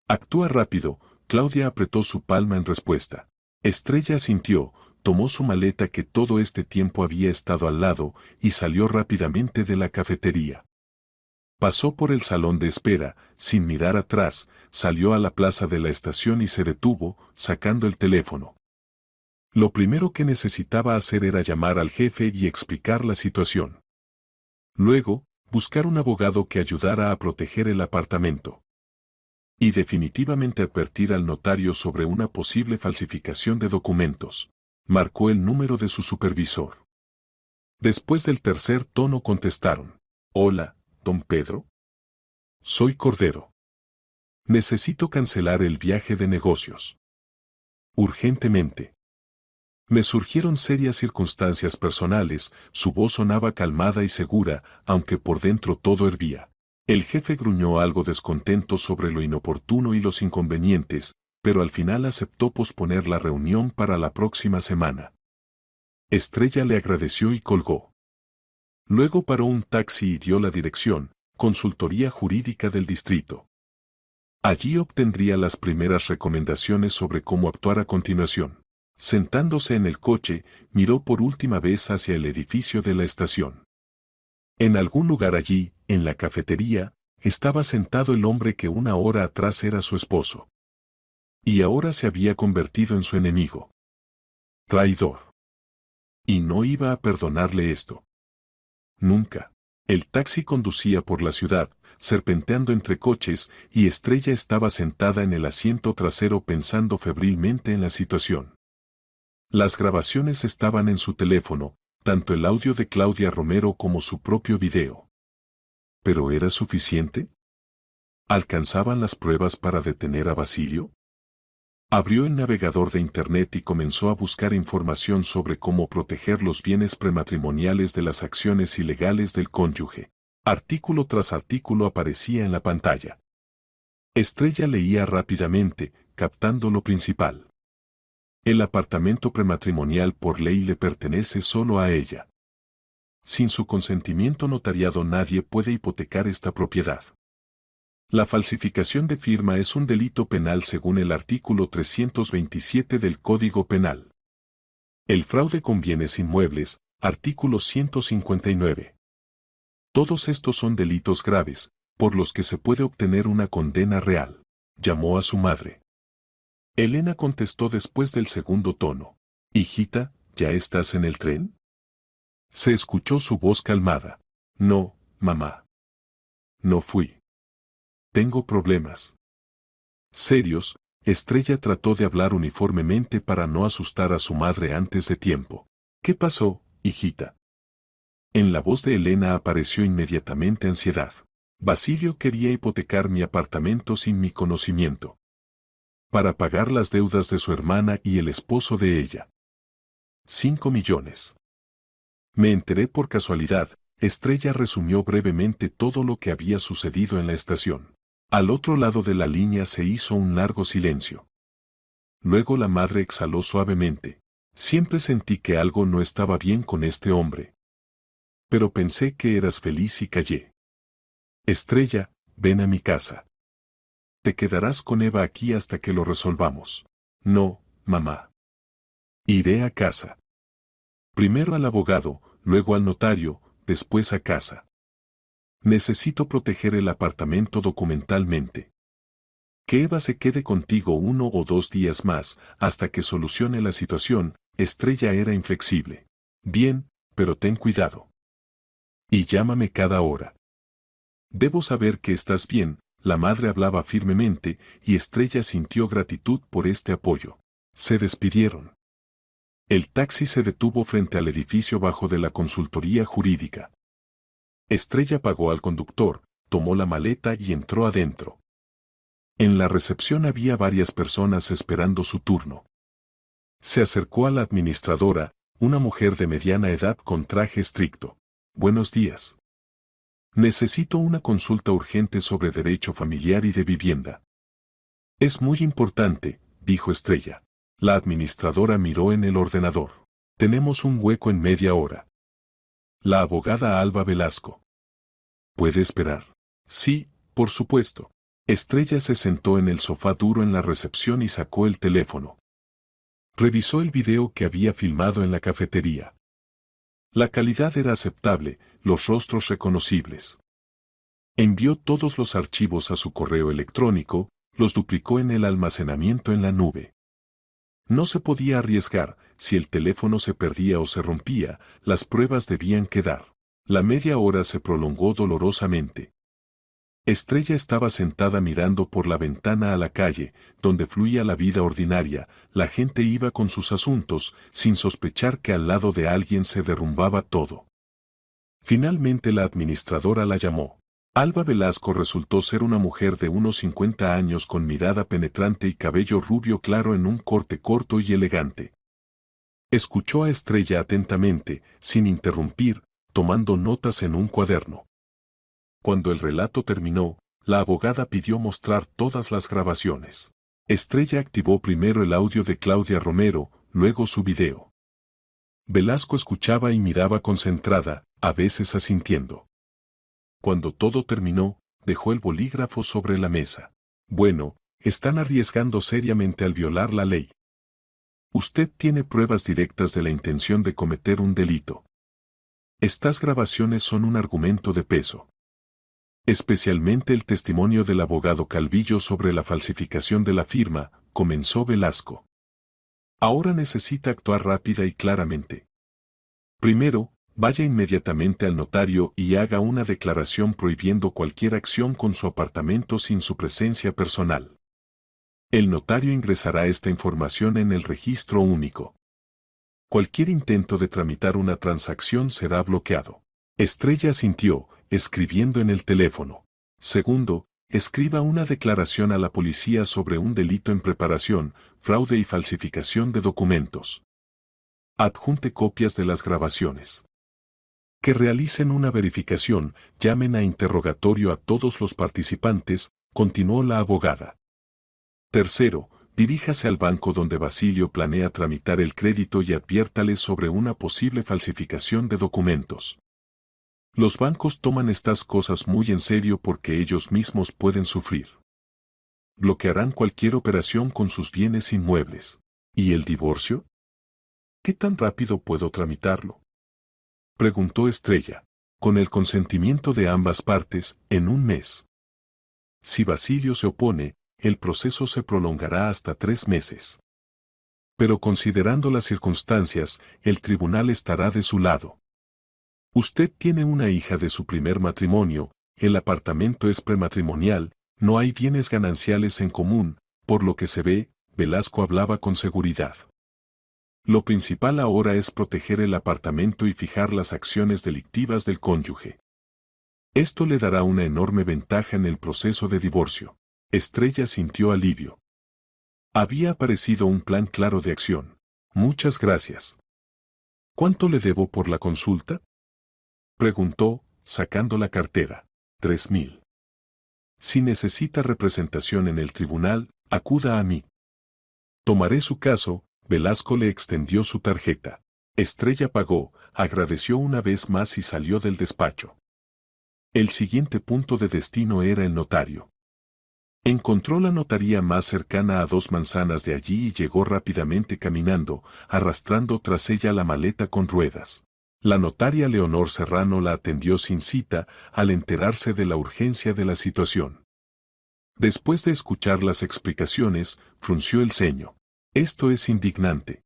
Actúa rápido. Claudia apretó su palma en respuesta. Estrella asintió, tomó su maleta que todo este tiempo había estado al lado y salió rápidamente de la cafetería. Pasó por el salón de espera, sin mirar atrás, salió a la plaza de la estación y se detuvo, sacando el teléfono. Lo primero que necesitaba hacer era llamar al jefe y explicar la situación. Luego, buscar un abogado que ayudara a proteger el apartamento. Y definitivamente advertir al notario sobre una posible falsificación de documentos. Marcó el número de su supervisor. Después del tercer tono contestaron. Hola, don Pedro. Soy Cordero. Necesito cancelar el viaje de negocios. Urgentemente. Me surgieron serias circunstancias personales, su voz sonaba calmada y segura, aunque por dentro todo hervía. El jefe gruñó algo descontento sobre lo inoportuno y los inconvenientes, pero al final aceptó posponer la reunión para la próxima semana. Estrella le agradeció y colgó. Luego paró un taxi y dio la dirección, Consultoría Jurídica del Distrito. Allí obtendría las primeras recomendaciones sobre cómo actuar a continuación. Sentándose en el coche, miró por última vez hacia el edificio de la estación. En algún lugar allí, en la cafetería, estaba sentado el hombre que una hora atrás era su esposo. Y ahora se había convertido en su enemigo. Traidor. Y no iba a perdonarle esto. Nunca. El taxi conducía por la ciudad, serpenteando entre coches, y Estrella estaba sentada en el asiento trasero pensando febrilmente en la situación. Las grabaciones estaban en su teléfono, tanto el audio de Claudia Romero como su propio video. ¿Pero era suficiente? ¿Alcanzaban las pruebas para detener a Basilio? Abrió el navegador de Internet y comenzó a buscar información sobre cómo proteger los bienes prematrimoniales de las acciones ilegales del cónyuge. Artículo tras artículo aparecía en la pantalla. Estrella leía rápidamente, captando lo principal. El apartamento prematrimonial por ley le pertenece solo a ella. Sin su consentimiento notariado nadie puede hipotecar esta propiedad. La falsificación de firma es un delito penal según el artículo 327 del Código Penal. El fraude con bienes inmuebles, artículo 159. Todos estos son delitos graves, por los que se puede obtener una condena real. Llamó a su madre. Elena contestó después del segundo tono. Hijita, ¿ya estás en el tren? Se escuchó su voz calmada. No, mamá. No fui. Tengo problemas. Serios. Estrella trató de hablar uniformemente para no asustar a su madre antes de tiempo. ¿Qué pasó, hijita? En la voz de Elena apareció inmediatamente ansiedad. Basilio quería hipotecar mi apartamento sin mi conocimiento. Para pagar las deudas de su hermana y el esposo de ella. 5 millones. Me enteré por casualidad. Estrella resumió brevemente todo lo que había sucedido en la estación. Al otro lado de la línea se hizo un largo silencio. Luego la madre exhaló suavemente. Siempre sentí que algo no estaba bien con este hombre. Pero pensé que eras feliz y callé. Estrella, ven a mi casa. Te quedarás con Eva aquí hasta que lo resolvamos. No, mamá. Iré a casa. Primero al abogado, luego al notario, después a casa. Necesito proteger el apartamento documentalmente. Que Eva se quede contigo 1 o 2 días más, hasta que solucione la situación. Estrella era inflexible. Bien, pero ten cuidado. Y llámame cada hora. Debo saber que estás bien. La madre hablaba firmemente, y Estrella sintió gratitud por este apoyo. Se despidieron. El taxi se detuvo frente al edificio bajo de la consultoría jurídica. Estrella pagó al conductor, tomó la maleta y entró adentro. En la recepción había varias personas esperando su turno. Se acercó a la administradora, una mujer de mediana edad con traje estricto. Buenos días. Necesito una consulta urgente sobre derecho familiar y de vivienda. Es muy importante, dijo Estrella. La administradora miró en el ordenador. Tenemos un hueco en media hora. La abogada Alba Velasco. ¿Puede esperar? Sí, por supuesto. Estrella se sentó en el sofá duro en la recepción y sacó el teléfono. Revisó el video que había filmado en la cafetería. La calidad era aceptable, los rostros reconocibles. Envió todos los archivos a su correo electrónico, los duplicó en el almacenamiento en la nube. No se podía arriesgar, si el teléfono se perdía o se rompía, las pruebas debían quedar. La media hora se prolongó dolorosamente. Estrella estaba sentada mirando por la ventana a la calle, donde fluía la vida ordinaria. La gente iba con sus asuntos, sin sospechar que al lado de alguien se derrumbaba todo. Finalmente la administradora la llamó. Alba Velasco resultó ser una mujer de unos 50 años con mirada penetrante y cabello rubio claro en un corte corto y elegante. Escuchó a Estrella atentamente, sin interrumpir, tomando notas en un cuaderno. Cuando el relato terminó, la abogada pidió mostrar todas las grabaciones. Estrella activó primero el audio de Claudia Romero, luego su video. Velasco escuchaba y miraba concentrada, a veces asintiendo. Cuando todo terminó, dejó el bolígrafo sobre la mesa. Bueno, están arriesgando seriamente al violar la ley. Usted tiene pruebas directas de la intención de cometer un delito. Estas grabaciones son un argumento de peso. Especialmente el testimonio del abogado Calvillo sobre la falsificación de la firma, comenzó Velasco. Ahora necesita actuar rápida y claramente. Primero, vaya inmediatamente al notario y haga una declaración prohibiendo cualquier acción con su apartamento sin su presencia personal. El notario ingresará esta información en el registro único. Cualquier intento de tramitar una transacción será bloqueado. Estrella asintió, escribiendo en el teléfono. Segundo, escriba una declaración a la policía sobre un delito en preparación, fraude y falsificación de documentos. Adjunte copias de las grabaciones. Que realicen una verificación, llamen a interrogatorio a todos los participantes, continuó la abogada. Tercero, diríjase al banco donde Basilio planea tramitar el crédito y adviértales sobre una posible falsificación de documentos. Los bancos toman estas cosas muy en serio porque ellos mismos pueden sufrir. Bloquearán cualquier operación con sus bienes inmuebles. ¿Y el divorcio? ¿Qué tan rápido puedo tramitarlo?, preguntó Estrella. Con el consentimiento de ambas partes, en un mes. Si Basilio se opone, el proceso se prolongará hasta 3 meses. Pero considerando las circunstancias, el tribunal estará de su lado. Usted tiene una hija de su primer matrimonio, el apartamento es prematrimonial, no hay bienes gananciales en común, por lo que se ve, Velasco hablaba con seguridad. Lo principal ahora es proteger el apartamento y fijar las acciones delictivas del cónyuge. Esto le dará una enorme ventaja en el proceso de divorcio. Estrella sintió alivio. Había aparecido un plan claro de acción. Muchas gracias. ¿Cuánto le debo por la consulta?, preguntó, sacando la cartera. 3.000. Si necesita representación en el tribunal, acuda a mí. Tomaré su caso. Velasco le extendió su tarjeta. Estrella pagó, agradeció una vez más y salió del despacho. El siguiente punto de destino era el notario. Encontró la notaría más cercana a 2 manzanas de allí y llegó rápidamente caminando, arrastrando tras ella la maleta con ruedas. La notaria Leonor Serrano la atendió sin cita al enterarse de la urgencia de la situación. Después de escuchar las explicaciones, frunció el ceño. Esto es indignante.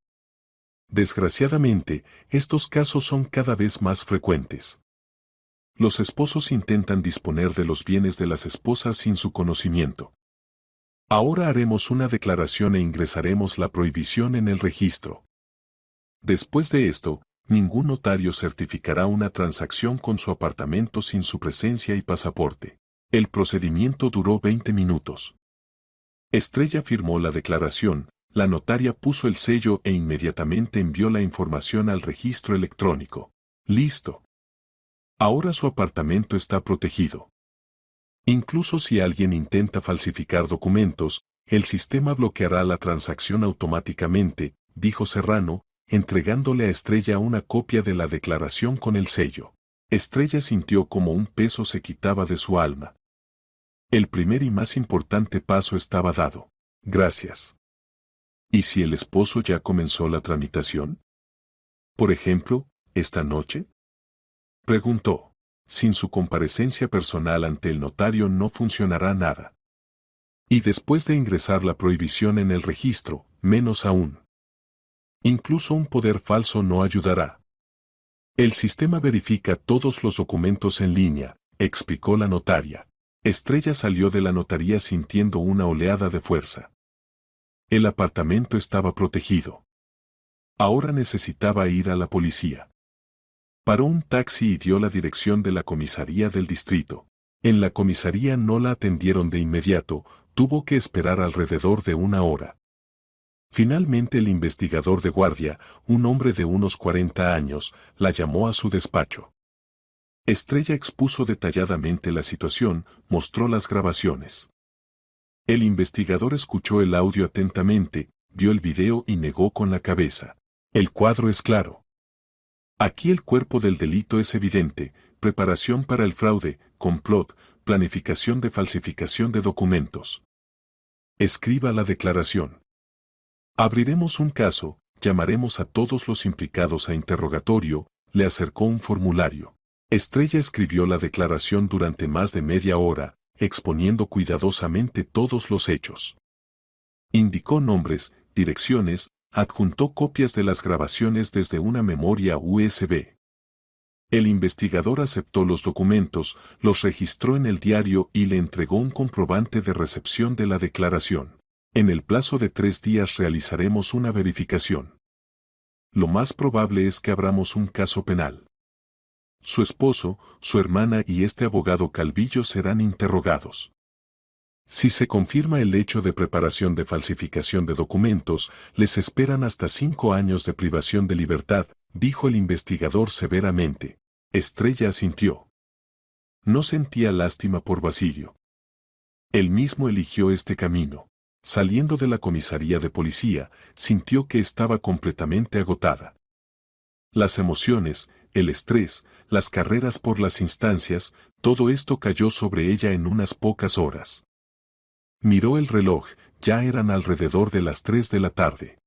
Desgraciadamente, estos casos son cada vez más frecuentes. Los esposos intentan disponer de los bienes de las esposas sin su conocimiento. Ahora haremos una declaración e ingresaremos la prohibición en el registro. Después de esto, ningún notario certificará una transacción con su apartamento sin su presencia y pasaporte. El procedimiento duró 20 minutos. Estrella firmó la declaración, la notaria puso el sello e inmediatamente envió la información al registro electrónico. Listo. Ahora su apartamento está protegido. Incluso si alguien intenta falsificar documentos, el sistema bloqueará la transacción automáticamente, dijo Serrano, entregándole a Estrella una copia de la declaración con el sello. Estrella sintió como un peso se quitaba de su alma. El primer y más importante paso estaba dado. Gracias. ¿Y si el esposo ya comenzó la tramitación? Por ejemplo, ¿esta noche? Preguntó. Sin su comparecencia personal ante el notario no funcionará nada. Y después de ingresar la prohibición en el registro, menos aún. Incluso un poder falso no ayudará. El sistema verifica todos los documentos en línea, explicó la notaria. Estrella salió de la notaría sintiendo una oleada de fuerza. El apartamento estaba protegido. Ahora necesitaba ir a la policía. Paró un taxi y dio la dirección de la comisaría del distrito. En la comisaría no la atendieron de inmediato, tuvo que esperar alrededor de una hora. Finalmente el investigador de guardia, un hombre de unos 40 años, la llamó a su despacho. Estrella expuso detalladamente la situación, mostró las grabaciones. El investigador escuchó el audio atentamente, vio el video y negó con la cabeza. El cuadro es claro. Aquí el cuerpo del delito es evidente: preparación para el fraude, complot, planificación de falsificación de documentos. Escriba la declaración. Abriremos un caso, llamaremos a todos los implicados a interrogatorio, le acercó un formulario. Estrella escribió la declaración durante más de media hora, exponiendo cuidadosamente todos los hechos. Indicó nombres, direcciones, adjuntó copias de las grabaciones desde una memoria USB. El investigador aceptó los documentos, los registró en el diario y le entregó un comprobante de recepción de la declaración. En el plazo de 3 días realizaremos una verificación. Lo más probable es que abramos un caso penal. Su esposo, su hermana y este abogado Calvillo serán interrogados. Si se confirma el hecho de preparación de falsificación de documentos, les esperan hasta 5 años de privación de libertad, dijo el investigador severamente. Estrella asintió. No sentía lástima por Basilio. Él mismo eligió este camino. Saliendo de la comisaría de policía, sintió que estaba completamente agotada. Las emociones, el estrés, las carreras por las instancias, todo esto cayó sobre ella en unas pocas horas. Miró el reloj, ya eran alrededor de las 3 de la tarde.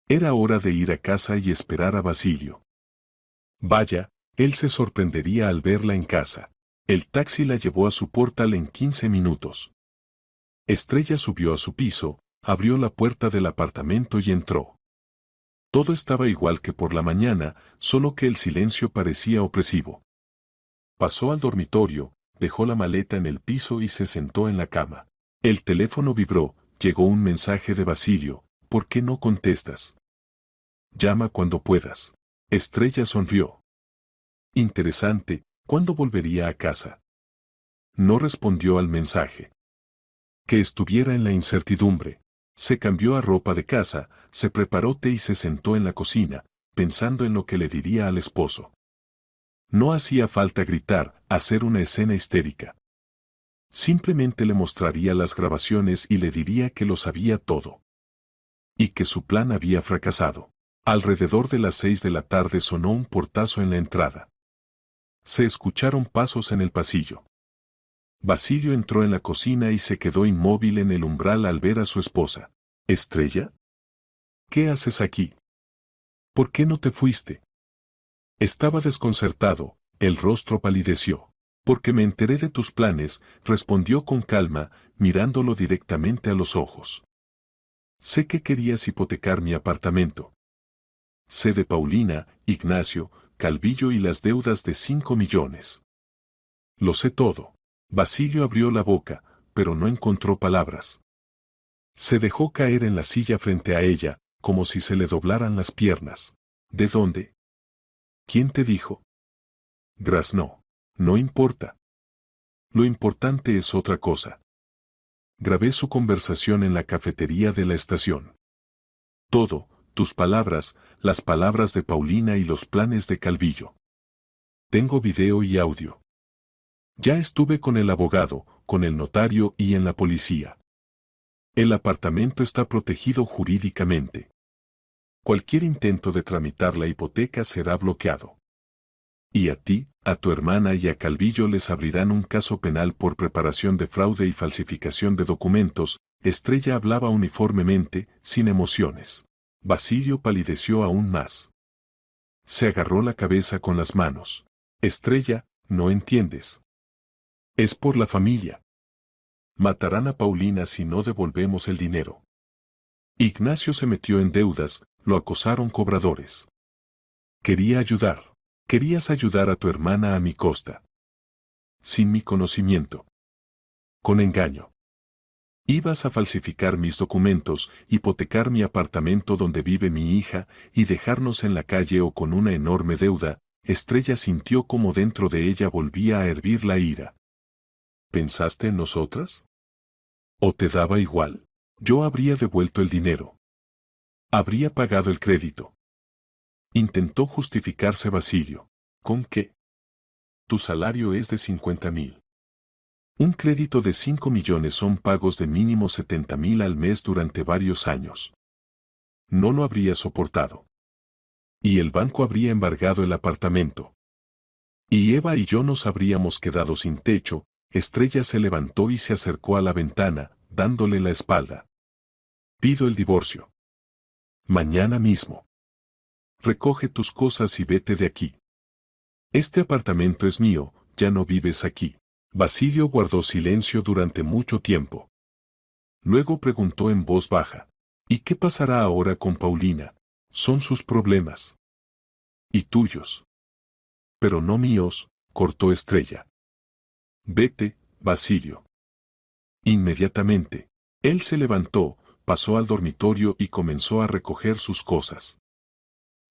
Era hora de ir a casa y esperar a Basilio. Vaya, él se sorprendería al verla en casa. El taxi la llevó a su portal en 15 minutos. Estrella subió a su piso, abrió la puerta del apartamento y entró. Todo estaba igual que por la mañana, solo que el silencio parecía opresivo. Pasó al dormitorio, dejó la maleta en el piso y se sentó en la cama. El teléfono vibró, llegó un mensaje de Basilio. ¿Por qué no contestas? Llama cuando puedas. Estrella sonrió. Interesante, ¿cuándo volvería a casa? No respondió al mensaje. Que estuviera en la incertidumbre. Se cambió a ropa de casa, se preparó té y se sentó en la cocina, pensando en lo que le diría al esposo. No hacía falta gritar, hacer una escena histérica. Simplemente le mostraría las grabaciones y le diría que lo sabía todo. Y que su plan había fracasado. Alrededor de las 6 de la tarde sonó un portazo en la entrada. Se escucharon pasos en el pasillo. Basilio entró en la cocina y se quedó inmóvil en el umbral al ver a su esposa. ¿Estrella? ¿Qué haces aquí? ¿Por qué no te fuiste? Estaba desconcertado, el rostro palideció. Porque me enteré de tus planes, respondió con calma, mirándolo directamente a los ojos. Sé que querías hipotecar mi apartamento. Sé de Paulina, Ignacio, Calvillo y las deudas de 5 millones. Lo sé todo. Basilio abrió la boca, pero no encontró palabras. Se dejó caer en la silla frente a ella, como si se le doblaran las piernas. ¿De dónde? ¿Quién te dijo? Graznó. No importa. Lo importante es otra cosa. Grabé su conversación en la cafetería de la estación. Todo, tus palabras, las palabras de Paulina y los planes de Calvillo. Tengo video y audio. Ya estuve con el abogado, con el notario y en la policía. El apartamento está protegido jurídicamente. Cualquier intento de tramitar la hipoteca será bloqueado. Y a ti, a tu hermana y a Calvillo les abrirán un caso penal por preparación de fraude y falsificación de documentos. Estrella hablaba uniformemente, sin emociones. Basilio palideció aún más. Se agarró la cabeza con las manos. Estrella, no entiendes. Es por la familia. Matarán a Paulina si no devolvemos el dinero. Ignacio se metió en deudas, lo acosaron cobradores. Quería ayudar. Querías ayudar a tu hermana a mi costa. Sin mi conocimiento. Con engaño. Ibas a falsificar mis documentos, hipotecar mi apartamento donde vive mi hija y dejarnos en la calle o con una enorme deuda. Estrella sintió como dentro de ella volvía a hervir la ira. ¿Pensaste en nosotras? ¿O te daba igual? Yo habría devuelto el dinero. Habría pagado el crédito. Intentó justificarse Basilio. ¿Con qué? Tu salario es de 50.000. Un crédito de 5 millones son pagos de mínimo 70.000 al mes durante varios años. No lo habría soportado. Y el banco habría embargado el apartamento. Y Eva y yo nos habríamos quedado sin techo. Estrella se levantó y se acercó a la ventana, dándole la espalda. Pido el divorcio. Mañana mismo. Recoge tus cosas y vete de aquí. Este apartamento es mío, ya no vives aquí. Basilio guardó silencio durante mucho tiempo. Luego preguntó en voz baja. ¿Y qué pasará ahora con Paulina? Son sus problemas. Y tuyos. Pero no míos, cortó Estrella. Vete, Basilio. Inmediatamente. Él se levantó, pasó al dormitorio y comenzó a recoger sus cosas.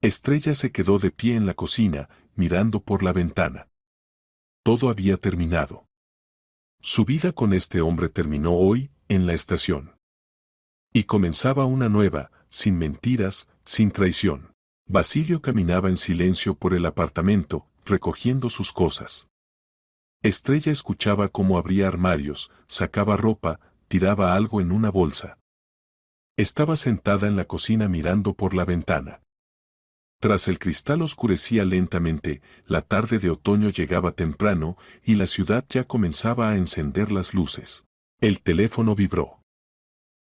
Estrella se quedó de pie en la cocina, mirando por la ventana. Todo había terminado. Su vida con este hombre terminó hoy, en la estación. Y comenzaba una nueva, sin mentiras, sin traición. Basilio caminaba en silencio por el apartamento, recogiendo sus cosas. Estrella escuchaba cómo abría armarios, sacaba ropa, tiraba algo en una bolsa. Estaba sentada en la cocina mirando por la ventana. Tras el cristal oscurecía lentamente, la tarde de otoño llegaba temprano y la ciudad ya comenzaba a encender las luces. El teléfono vibró.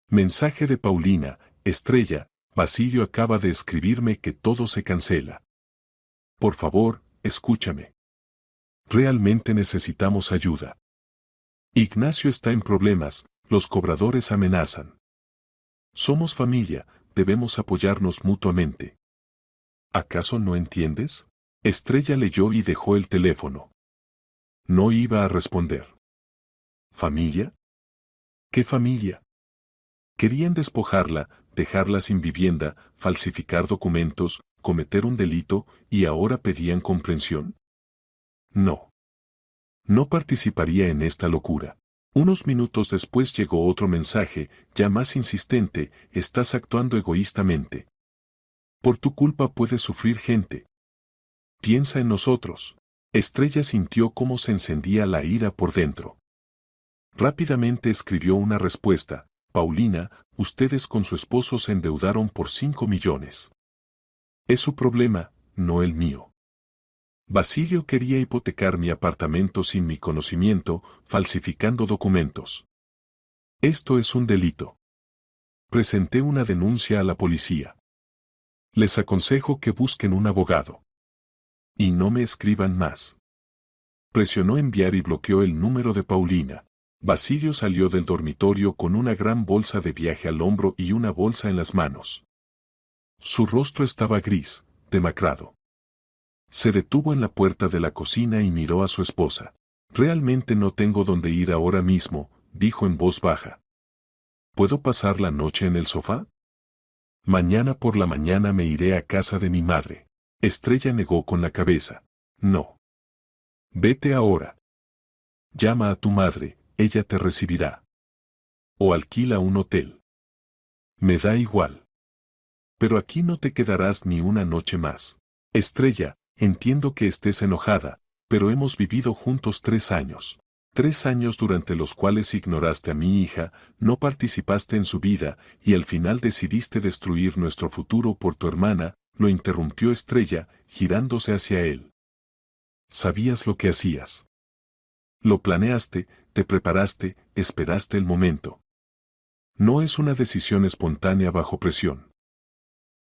Mensaje de Paulina, Estrella, Basilio acaba de escribirme que todo se cancela. Por favor, escúchame. Realmente necesitamos ayuda. Ignacio está en problemas, los cobradores amenazan. Somos familia, debemos apoyarnos mutuamente. ¿Acaso no entiendes? Estrella leyó y dejó el teléfono. No iba a responder. ¿Familia? ¿Qué familia? Querían despojarla, dejarla sin vivienda, falsificar documentos, cometer un delito, y ahora pedían comprensión. No. No participaría en esta locura. Unos minutos después llegó otro mensaje, ya más insistente, estás actuando egoístamente. Por tu culpa puede sufrir gente. Piensa en nosotros. Estrella sintió cómo se encendía la ira por dentro. Rápidamente escribió una respuesta. Paulina, ustedes con su esposo se endeudaron por 5 millones. Es su problema, no el mío. Basilio quería hipotecar mi apartamento sin mi conocimiento, falsificando documentos. Esto es un delito. Presenté una denuncia a la policía. Les aconsejo que busquen un abogado. Y no me escriban más. Presionó enviar y bloqueó el número de Paulina. Basilio salió del dormitorio con una gran bolsa de viaje al hombro y una bolsa en las manos. Su rostro estaba gris, demacrado. Se detuvo en la puerta de la cocina y miró a su esposa. Realmente no tengo dónde ir ahora mismo, dijo en voz baja. ¿Puedo pasar la noche en el sofá? Mañana por la mañana me iré a casa de mi madre. Estrella negó con la cabeza. No. Vete ahora. Llama a tu madre, ella te recibirá. O alquila un hotel. Me da igual. Pero aquí no te quedarás ni una noche más. Estrella, entiendo que estés enojada, pero hemos vivido juntos 3 años. 3 años durante los cuales ignoraste a mi hija, no participaste en su vida, y al final decidiste destruir nuestro futuro por tu hermana, lo interrumpió Estrella, girándose hacia él. Sabías lo que hacías. Lo planeaste, te preparaste, esperaste el momento. No es una decisión espontánea bajo presión.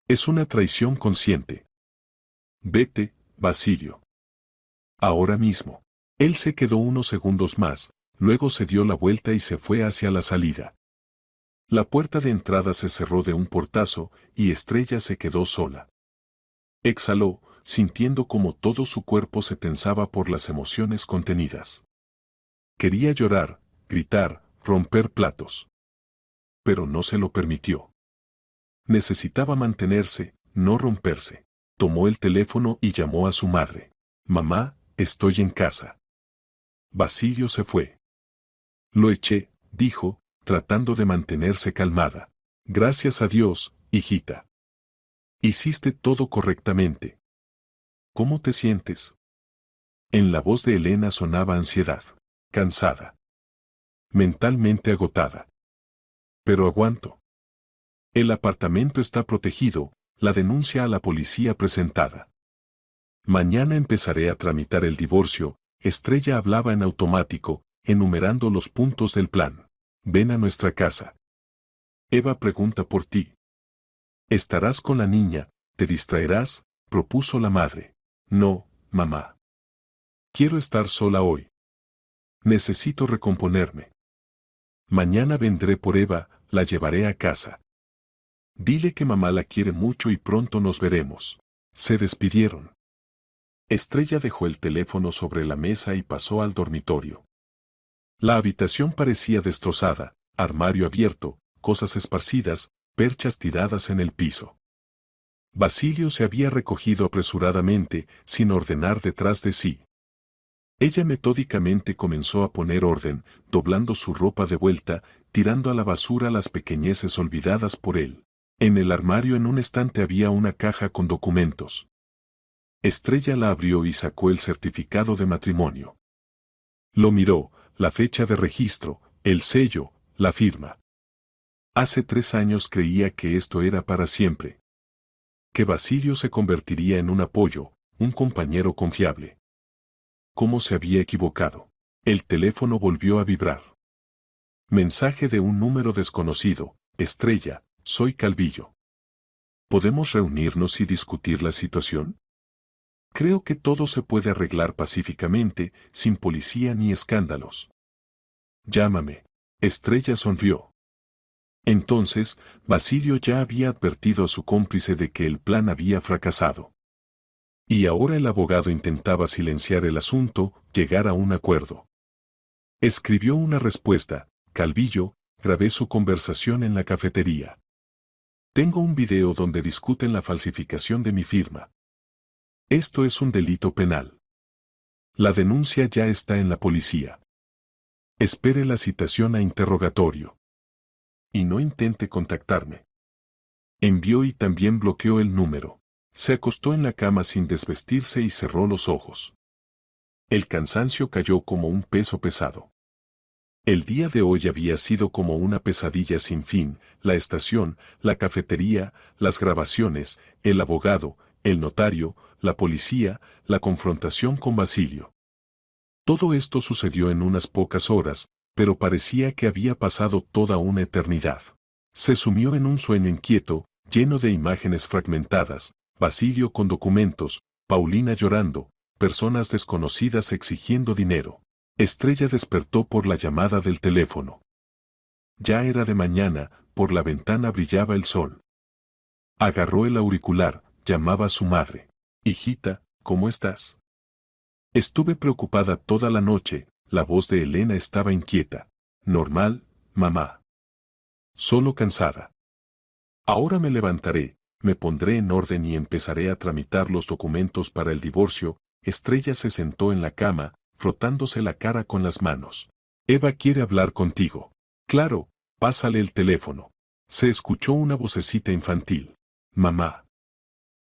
Es una traición consciente. Vete, Basilio. Ahora mismo. Él se quedó unos segundos más, luego se dio la vuelta y se fue hacia la salida. La puerta de entrada se cerró de un portazo y Estrella se quedó sola. Exhaló, sintiendo como todo su cuerpo se tensaba por las emociones contenidas. Quería llorar, gritar, romper platos. Pero no se lo permitió. Necesitaba mantenerse, no romperse. Tomó el teléfono y llamó a su madre. Mamá, estoy en casa. Basilio se fue. Lo eché, dijo, tratando de mantenerse calmada. Gracias a Dios, hijita. Hiciste todo correctamente. ¿Cómo te sientes? En la voz de Elena sonaba ansiedad. Cansada. Mentalmente agotada. Pero aguanto. El apartamento está protegido, la denuncia a la policía presentada. Mañana empezaré a tramitar el divorcio. Estrella hablaba en automático, enumerando los puntos del plan. Ven a nuestra casa. Eva pregunta por ti. Estarás con la niña, te distraerás, propuso la madre. No, mamá. Quiero estar sola hoy. Necesito recomponerme. Mañana vendré por Eva, la llevaré a casa. Dile que mamá la quiere mucho y pronto nos veremos. Se despidieron. Estrella dejó el teléfono sobre la mesa y pasó al dormitorio. La habitación parecía destrozada, armario abierto, cosas esparcidas, perchas tiradas en el piso. Basilio se había recogido apresuradamente, sin ordenar detrás de sí. Ella metódicamente comenzó a poner orden, doblando su ropa de vuelta, tirando a la basura las pequeñeces olvidadas por él. En el armario en un estante había una caja con documentos. Estrella la abrió y sacó el certificado de matrimonio. Lo miró, la fecha de registro, el sello, la firma. Hace 3 años creía que esto era para siempre. Que Basilio se convertiría en un apoyo, un compañero confiable. ¿Cómo se había equivocado? El teléfono volvió a vibrar. Mensaje de un número desconocido. Estrella, soy Calvillo. ¿Podemos reunirnos y discutir la situación? Creo que todo se puede arreglar pacíficamente, sin policía ni escándalos. Llámame. Estrella sonrió. Entonces, Basilio ya había advertido a su cómplice de que el plan había fracasado. Y ahora el abogado intentaba silenciar el asunto, llegar a un acuerdo. Escribió una respuesta. Calvillo, grabé su conversación en la cafetería. Tengo un video donde discuten la falsificación de mi firma. Esto es un delito penal. La denuncia ya está en la policía. Espere la citación a interrogatorio. Y no intente contactarme. Envió y también bloqueó el número. Se acostó en la cama sin desvestirse y cerró los ojos. El cansancio cayó como un peso pesado. El día de hoy había sido como una pesadilla sin fin, la estación, la cafetería, las grabaciones, el abogado, el notario, la policía, la confrontación con Basilio. Todo esto sucedió en unas pocas horas, pero parecía que había pasado toda una eternidad. Se sumió en un sueño inquieto, lleno de imágenes fragmentadas, Basilio con documentos, Paulina llorando, personas desconocidas exigiendo dinero. Estrella despertó por la llamada del teléfono. Ya era de mañana, por la ventana brillaba el sol. Agarró el auricular, llamaba a su madre. Hijita, ¿cómo estás? Estuve preocupada toda la noche, la voz de Elena estaba inquieta. Normal, mamá. Solo cansada. Ahora me levantaré, me pondré en orden y empezaré a tramitar los documentos para el divorcio. Estrella se sentó en la cama, frotándose la cara con las manos. Eva quiere hablar contigo. Claro, pásale el teléfono. Se escuchó una vocecita infantil. Mamá.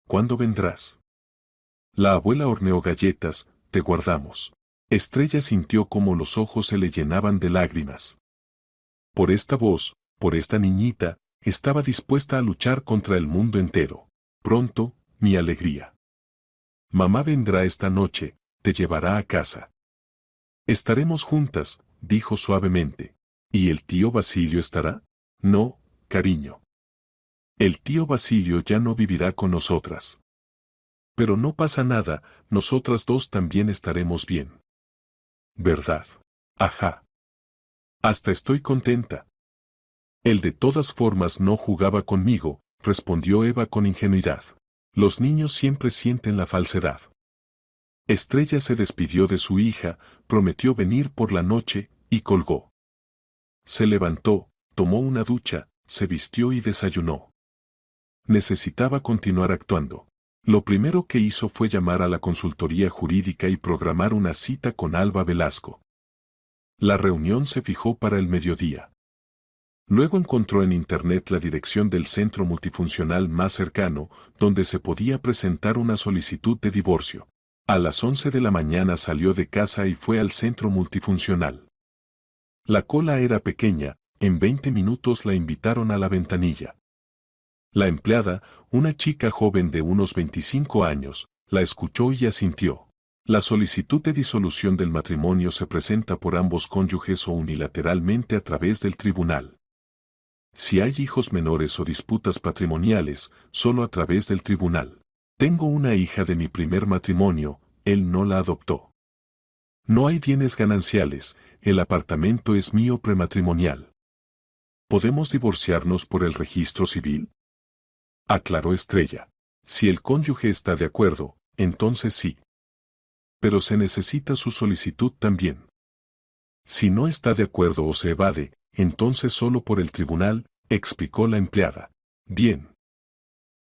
¿Cuándo vendrás? La abuela horneó galletas, te guardamos. Estrella sintió como los ojos se le llenaban de lágrimas. Por esta voz, por esta niñita, estaba dispuesta a luchar contra el mundo entero. Pronto, mi alegría. Mamá vendrá esta noche, te llevará a casa. Estaremos juntas, dijo suavemente. ¿Y el tío Basilio estará? No, cariño. El tío Basilio ya no vivirá con nosotras. Pero no pasa nada, nosotras dos también estaremos bien. ¿Verdad? Ajá. Hasta estoy contenta. Él de todas formas no jugaba conmigo, respondió Eva con ingenuidad. Los niños siempre sienten la falsedad. Estrella se despidió de su hija, prometió venir por la noche, y colgó. Se levantó, tomó una ducha, se vistió y desayunó. Necesitaba continuar actuando. Lo primero que hizo fue llamar a la consultoría jurídica y programar una cita con Alba Velasco. La reunión se fijó para el mediodía. Luego encontró en internet la dirección del centro multifuncional más cercano, donde se podía presentar una solicitud de divorcio. A las 11 de la mañana salió de casa y fue al centro multifuncional. La cola era pequeña, en 20 minutos la invitaron a la ventanilla. La empleada, una chica joven de unos 25 años, la escuchó y asintió. La solicitud de disolución del matrimonio se presenta por ambos cónyuges o unilateralmente a través del tribunal. Si hay hijos menores o disputas patrimoniales, solo a través del tribunal. Tengo una hija de mi primer matrimonio, él no la adoptó. No hay bienes gananciales, el apartamento es mío prematrimonial. ¿Podemos divorciarnos por el registro civil? Aclaró Estrella. Si el cónyuge está de acuerdo, entonces sí. Pero se necesita su solicitud también. Si no está de acuerdo o se evade, entonces solo por el tribunal, explicó la empleada. Bien.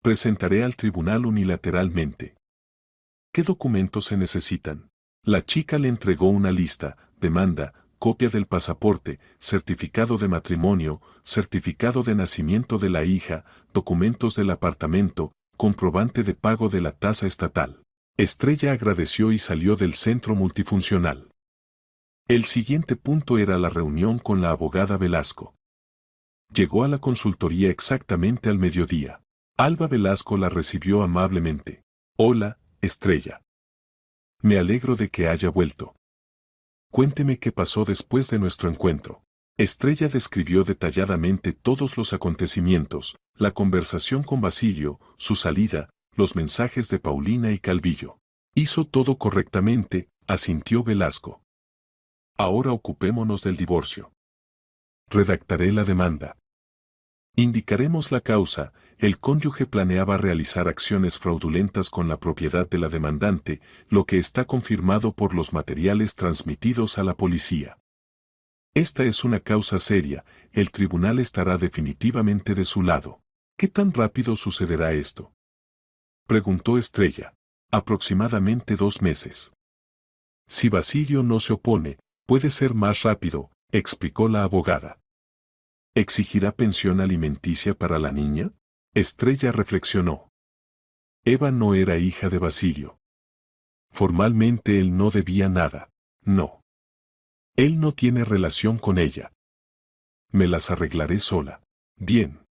Presentaré al tribunal unilateralmente. ¿Qué documentos se necesitan? La chica le entregó una lista, demanda, copia del pasaporte, certificado de matrimonio, certificado de nacimiento de la hija, documentos del apartamento, comprobante de pago de la tasa estatal. Estrella agradeció y salió del centro multifuncional. El siguiente punto era la reunión con la abogada Velasco. Llegó a la consultoría exactamente al mediodía. Alba Velasco la recibió amablemente. Hola, Estrella. Me alegro de que haya vuelto. Cuénteme qué pasó después de nuestro encuentro. Estrella describió detalladamente todos los acontecimientos, la conversación con Basilio, su salida, los mensajes de Paulina y Calvillo. Hizo todo correctamente, asintió Velasco. Ahora ocupémonos del divorcio. Redactaré la demanda. Indicaremos la causa, el cónyuge planeaba realizar acciones fraudulentas con la propiedad de la demandante, lo que está confirmado por los materiales transmitidos a la policía. Esta es una causa seria, el tribunal estará definitivamente de su lado. ¿Qué tan rápido sucederá esto? Preguntó Estrella. Aproximadamente 2 meses. Si Basilio no se opone, puede ser más rápido, explicó la abogada. ¿Exigirá pensión alimenticia para la niña? Estrella reflexionó. Eva no era hija de Basilio. Formalmente él no debía nada. No. Él no tiene relación con ella. Me las arreglaré sola. Bien.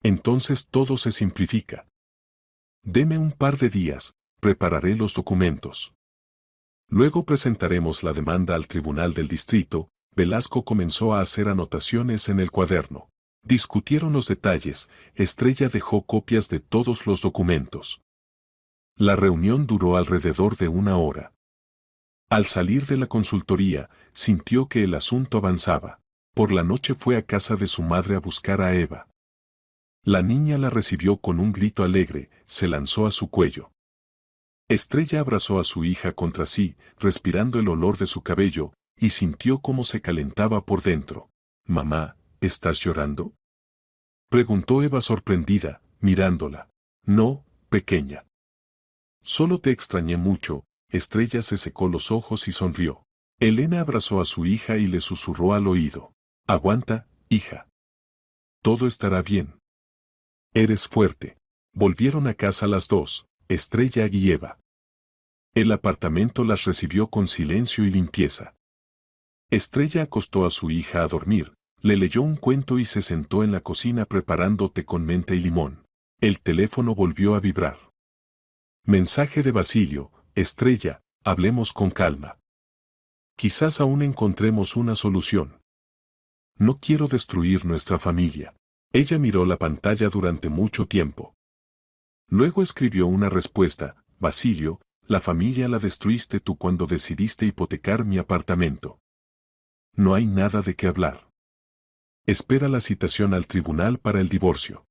Entonces todo se simplifica. Deme un par de días, prepararé los documentos. Luego presentaremos la demanda al tribunal del distrito. Velasco comenzó a hacer anotaciones en el cuaderno. Discutieron los detalles, Estrella dejó copias de todos los documentos. La reunión duró alrededor de 1 hora. Al salir de la consultoría, sintió que el asunto avanzaba. Por la noche fue a casa de su madre a buscar a Eva. La niña la recibió con un grito alegre, se lanzó a su cuello. Estrella abrazó a su hija contra sí, respirando el olor de su cabello, y sintió cómo se calentaba por dentro. «Mamá, ¿estás llorando?», preguntó Eva sorprendida, mirándola. «No, pequeña. Solo te extrañé mucho». Estrella se secó los ojos y sonrió. Elena abrazó a su hija y le susurró al oído. «Aguanta, hija. Todo estará bien. Eres fuerte». Volvieron a casa las dos, Estrella y Eva. El apartamento las recibió con silencio y limpieza. Estrella acostó a su hija a dormir, le leyó un cuento y se sentó en la cocina preparando té con menta y limón. El teléfono volvió a vibrar. Mensaje de Basilio: «Estrella, hablemos con calma. Quizás aún encontremos una solución. No quiero destruir nuestra familia». Ella miró la pantalla durante mucho tiempo. Luego escribió una respuesta: «Basilio, la familia la destruiste tú cuando decidiste hipotecar mi apartamento. No hay nada de qué hablar. Espera la citación al tribunal para el divorcio.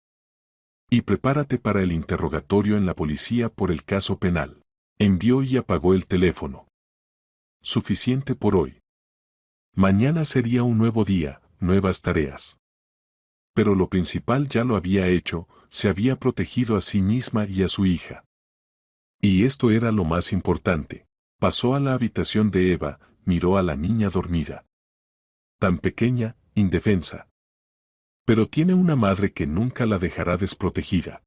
Y prepárate para el interrogatorio en la policía por el caso penal». Envió y apagó el teléfono. Suficiente por hoy. Mañana sería un nuevo día, nuevas tareas. Pero lo principal ya lo había hecho, se había protegido a sí misma y a su hija. Y esto era lo más importante. Pasó a la habitación de Eva, miró a la niña dormida. Tan pequeña, indefensa. Pero tiene una madre que nunca la dejará desprotegida.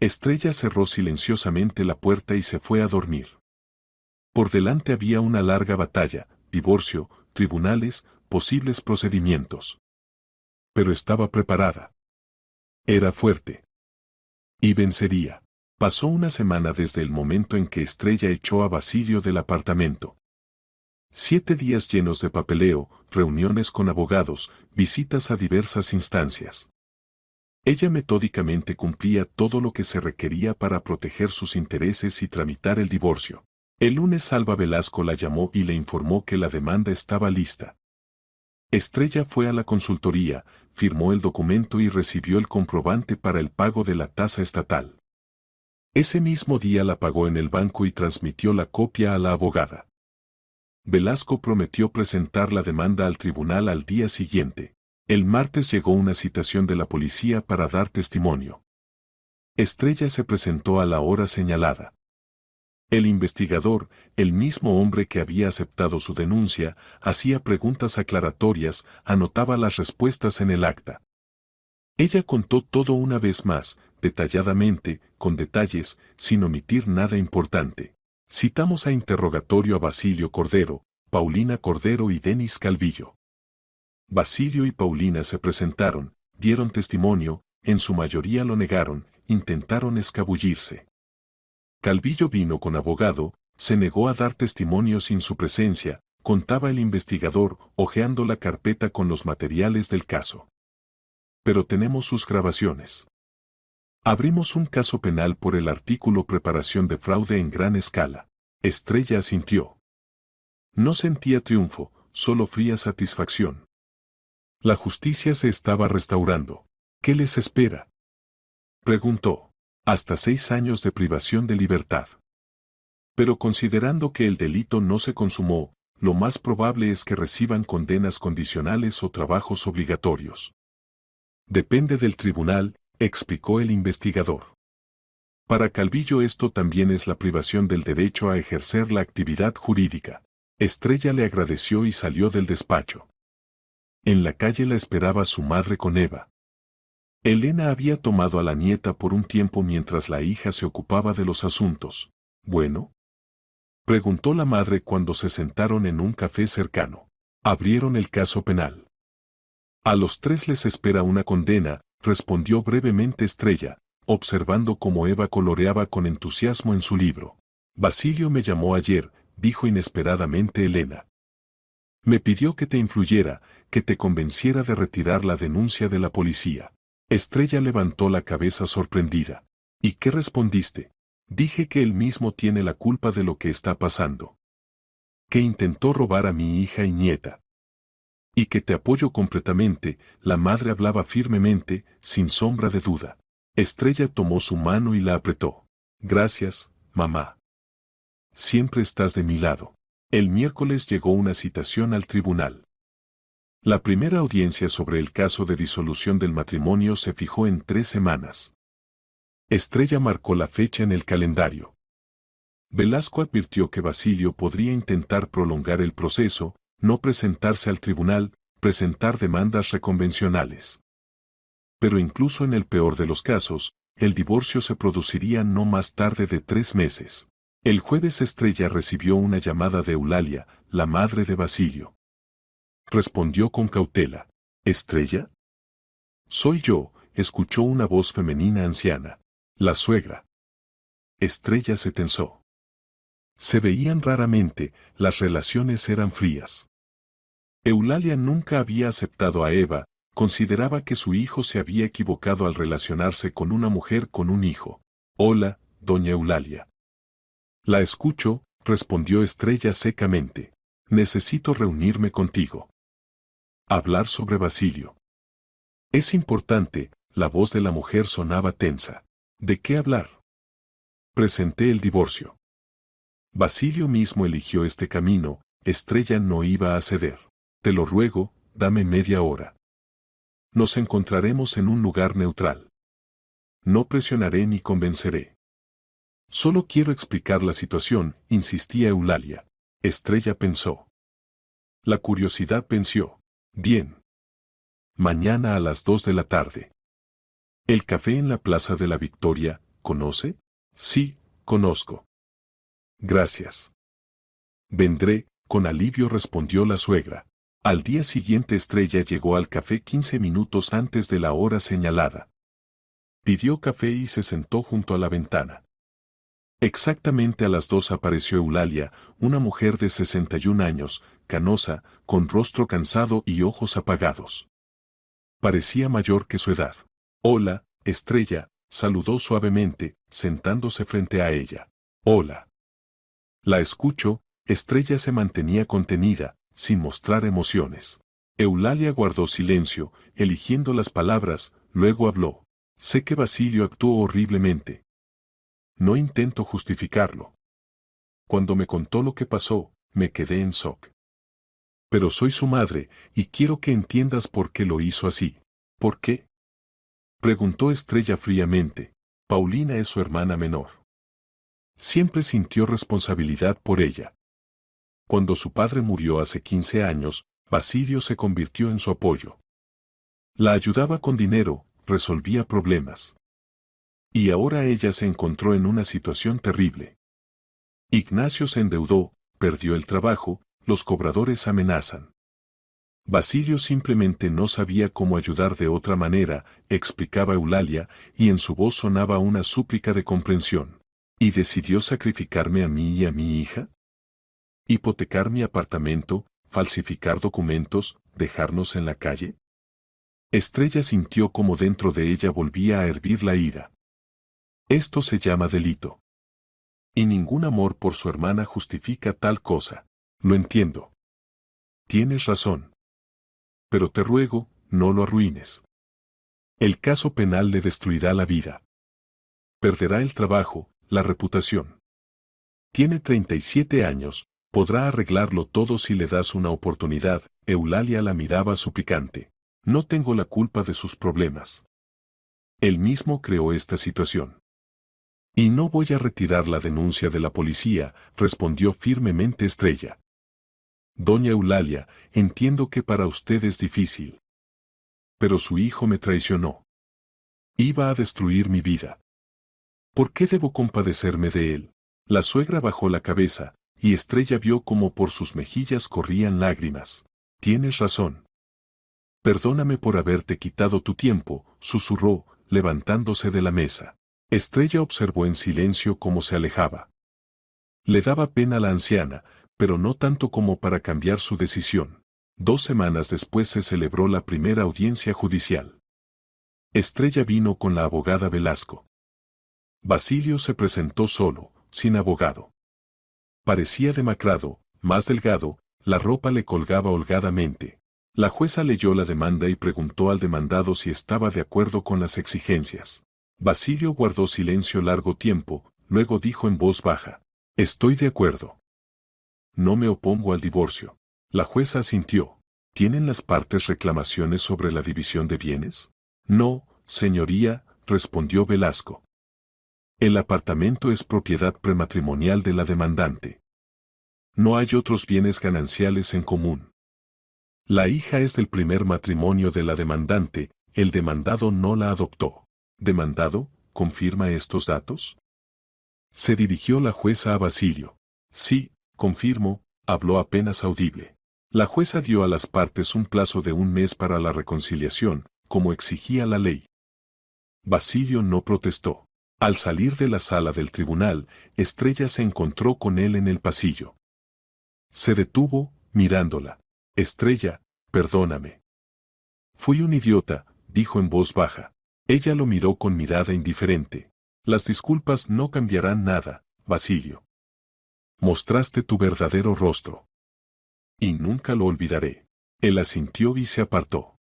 Estrella cerró silenciosamente la puerta y se fue a dormir. Por delante había una larga batalla, divorcio, tribunales, posibles procedimientos. Pero estaba preparada. Era fuerte. Y vencería. Pasó una semana desde el momento en que Estrella echó a Basilio del apartamento. 7 días llenos de papeleo, reuniones con abogados, visitas a diversas instancias. Ella metódicamente cumplía todo lo que se requería para proteger sus intereses y tramitar el divorcio. El lunes Alba Velasco la llamó y le informó que la demanda estaba lista. Estrella fue a la consultoría, firmó el documento y recibió el comprobante para el pago de la tasa estatal. Ese mismo día la pagó en el banco y transmitió la copia a la abogada. Velasco prometió presentar la demanda al tribunal al día siguiente. El martes llegó una citación de la policía para dar testimonio. Estrella se presentó a la hora señalada. El investigador, el mismo hombre que había aceptado su denuncia, hacía preguntas aclaratorias, anotaba las respuestas en el acta. Ella contó todo una vez más, detalladamente, con detalles, sin omitir nada importante. Citamos a interrogatorio a Basilio Cordero, Paulina Cordero y Denis Calvillo. Basilio y Paulina se presentaron, dieron testimonio, en su mayoría lo negaron, intentaron escabullirse. Calvillo vino con abogado, se negó a dar testimonio sin su presencia, contaba el investigador, hojeando la carpeta con los materiales del caso. Pero tenemos sus grabaciones. Abrimos un caso penal por el artículo preparación de fraude en gran escala. Estrella asintió. No sentía triunfo, solo fría satisfacción. La justicia se estaba restaurando. ¿Qué les espera?, preguntó. Hasta 6 años de privación de libertad. Pero considerando que el delito no se consumó, lo más probable es que reciban condenas condicionales o trabajos obligatorios. Depende del tribunal, explicó el investigador. Para Calvillo esto también es la privación del derecho a ejercer la actividad jurídica. Estrella le agradeció y salió del despacho. En la calle la esperaba su madre con Eva. Elena había tomado a la nieta por un tiempo mientras la hija se ocupaba de los asuntos. «¿Bueno?», preguntó la madre cuando se sentaron en un café cercano. Abrieron el caso penal. «A los 3 les espera una condena», respondió brevemente Estrella, observando cómo Eva coloreaba con entusiasmo en su libro. «Basilio me llamó ayer», dijo inesperadamente Elena. «Me pidió que te influyera, que te convenciera de retirar la denuncia de la policía». Estrella levantó la cabeza sorprendida. «¿Y qué respondiste?». Dije que él mismo tiene la culpa de lo que está pasando. Que intentó robar a mi hija y nieta. Y que te apoyo completamente, la madre hablaba firmemente, sin sombra de duda. Estrella tomó su mano y la apretó. Gracias, mamá. Siempre estás de mi lado. El miércoles llegó una citación al tribunal. La primera audiencia sobre el caso de disolución del matrimonio se fijó en 3 semanas. Estrella marcó la fecha en el calendario. Velasco advirtió que Basilio podría intentar prolongar el proceso, no presentarse al tribunal, presentar demandas reconvencionales. Pero incluso en el peor de los casos, el divorcio se produciría no más tarde de 3 meses. El jueves Estrella recibió una llamada de Eulalia, la madre de Basilio. Respondió con cautela. ¿Estrella? Soy yo, escuchó una voz femenina anciana. La suegra. Estrella se tensó. Se veían raramente, las relaciones eran frías. Eulalia nunca había aceptado a Eva, consideraba que su hijo se había equivocado al relacionarse con una mujer con un hijo. Hola, doña Eulalia. La escucho, respondió Estrella secamente. Necesito reunirme contigo. Hablar sobre Basilio. Es importante, la voz de la mujer sonaba tensa. ¿De qué hablar? Presenté el divorcio. Basilio mismo eligió este camino, Estrella no iba a ceder. Te lo ruego, dame media hora. Nos encontraremos en un lugar neutral. No presionaré ni convenceré. Solo quiero explicar la situación, insistía Eulalia. Estrella pensó. La curiosidad venció. Bien. Mañana a las 2 de la tarde. El café en la Plaza de la Victoria, ¿conoce? Sí, conozco. Gracias. Vendré, con alivio respondió la suegra. Al día siguiente Estrella llegó al café 15 minutos antes de la hora señalada. Pidió café y se sentó junto a la ventana. Exactamente a las 2 apareció Eulalia, una mujer de 61 años, canosa, con rostro cansado y ojos apagados. Parecía mayor que su edad. Hola, Estrella, saludó suavemente, sentándose frente a ella. Hola. La escucho, Estrella se mantenía contenida, sin mostrar emociones. Eulalia guardó silencio, eligiendo las palabras, luego habló. Sé que Basilio actuó horriblemente. No intento justificarlo. Cuando me contó lo que pasó, me quedé en shock. Pero soy su madre, y quiero que entiendas por qué lo hizo así. ¿Por qué? Preguntó Estrella fríamente. Paulina es su hermana menor. Siempre sintió responsabilidad por ella. Cuando su padre murió hace 15 años, Basilio se convirtió en su apoyo. La ayudaba con dinero, resolvía problemas. Y ahora ella se encontró en una situación terrible. Ignacio se endeudó, perdió el trabajo, los cobradores amenazan. Basilio simplemente no sabía cómo ayudar de otra manera, explicaba Eulalia, y en su voz sonaba una súplica de comprensión. ¿Y decidió sacrificarme a mí y a mi hija? ¿Hipotecar mi apartamento, falsificar documentos, dejarnos en la calle? Estrella sintió como dentro de ella volvía a hervir la ira. Esto se llama delito. Y ningún amor por su hermana justifica tal cosa. Lo entiendo. Tienes razón. Pero te ruego, no lo arruines. El caso penal le destruirá la vida. Perderá el trabajo, la reputación. Tiene 37 años, podrá arreglarlo todo si le das una oportunidad. Eulalia la miraba suplicante. No tengo la culpa de sus problemas. Él mismo creó esta situación. Y no voy a retirar la denuncia de la policía, respondió firmemente Estrella. Doña Eulalia, entiendo que para usted es difícil. Pero su hijo me traicionó. Iba a destruir mi vida. ¿Por qué debo compadecerme de él? La suegra bajó la cabeza, y Estrella vio como por sus mejillas corrían lágrimas. Tienes razón. Perdóname por haberte quitado tu tiempo, susurró, levantándose de la mesa. Estrella observó en silencio cómo se alejaba. Le daba pena a la anciana, pero no tanto como para cambiar su decisión. 2 semanas después se celebró la primera audiencia judicial. Estrella vino con la abogada Velasco. Basilio se presentó solo, sin abogado. Parecía demacrado, más delgado, la ropa le colgaba holgadamente. La jueza leyó la demanda y preguntó al demandado si estaba de acuerdo con las exigencias. Basilio guardó silencio largo tiempo, luego dijo en voz baja: «Estoy de acuerdo. No me opongo al divorcio». La jueza asintió. ¿Tienen las partes reclamaciones sobre la división de bienes? No, señoría, respondió Velasco. El apartamento es propiedad prematrimonial de la demandante. No hay otros bienes gananciales en común. La hija es del primer matrimonio de la demandante, el demandado no la adoptó. ¿Demandado, confirma estos datos? Se dirigió la jueza a Basilio. Sí, confirmo, habló apenas audible. La jueza dio a las partes un plazo de 1 mes para la reconciliación, como exigía la ley. Basilio no protestó. Al salir de la sala del tribunal, Estrella se encontró con él en el pasillo. Se detuvo, mirándola. «Estrella, perdóname. Fui un idiota», dijo en voz baja. Ella lo miró con mirada indiferente. «Las disculpas no cambiarán nada, Basilio. Mostraste tu verdadero rostro. Y nunca lo olvidaré». Él asintió y se apartó.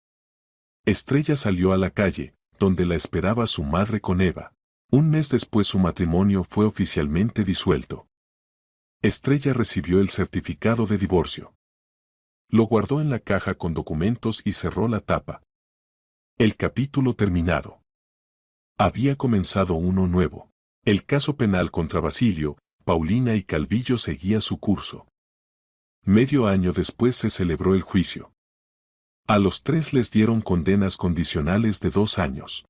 Estrella salió a la calle, donde la esperaba su madre con Eva. 1 mes después su matrimonio fue oficialmente disuelto. Estrella recibió el certificado de divorcio. Lo guardó en la caja con documentos y cerró la tapa. El capítulo terminado. Había comenzado uno nuevo. El caso penal contra Basilio, Paulina y Calvillo seguía su curso. Medio año después se celebró el juicio. A los 3 les dieron condenas condicionales de 2 años.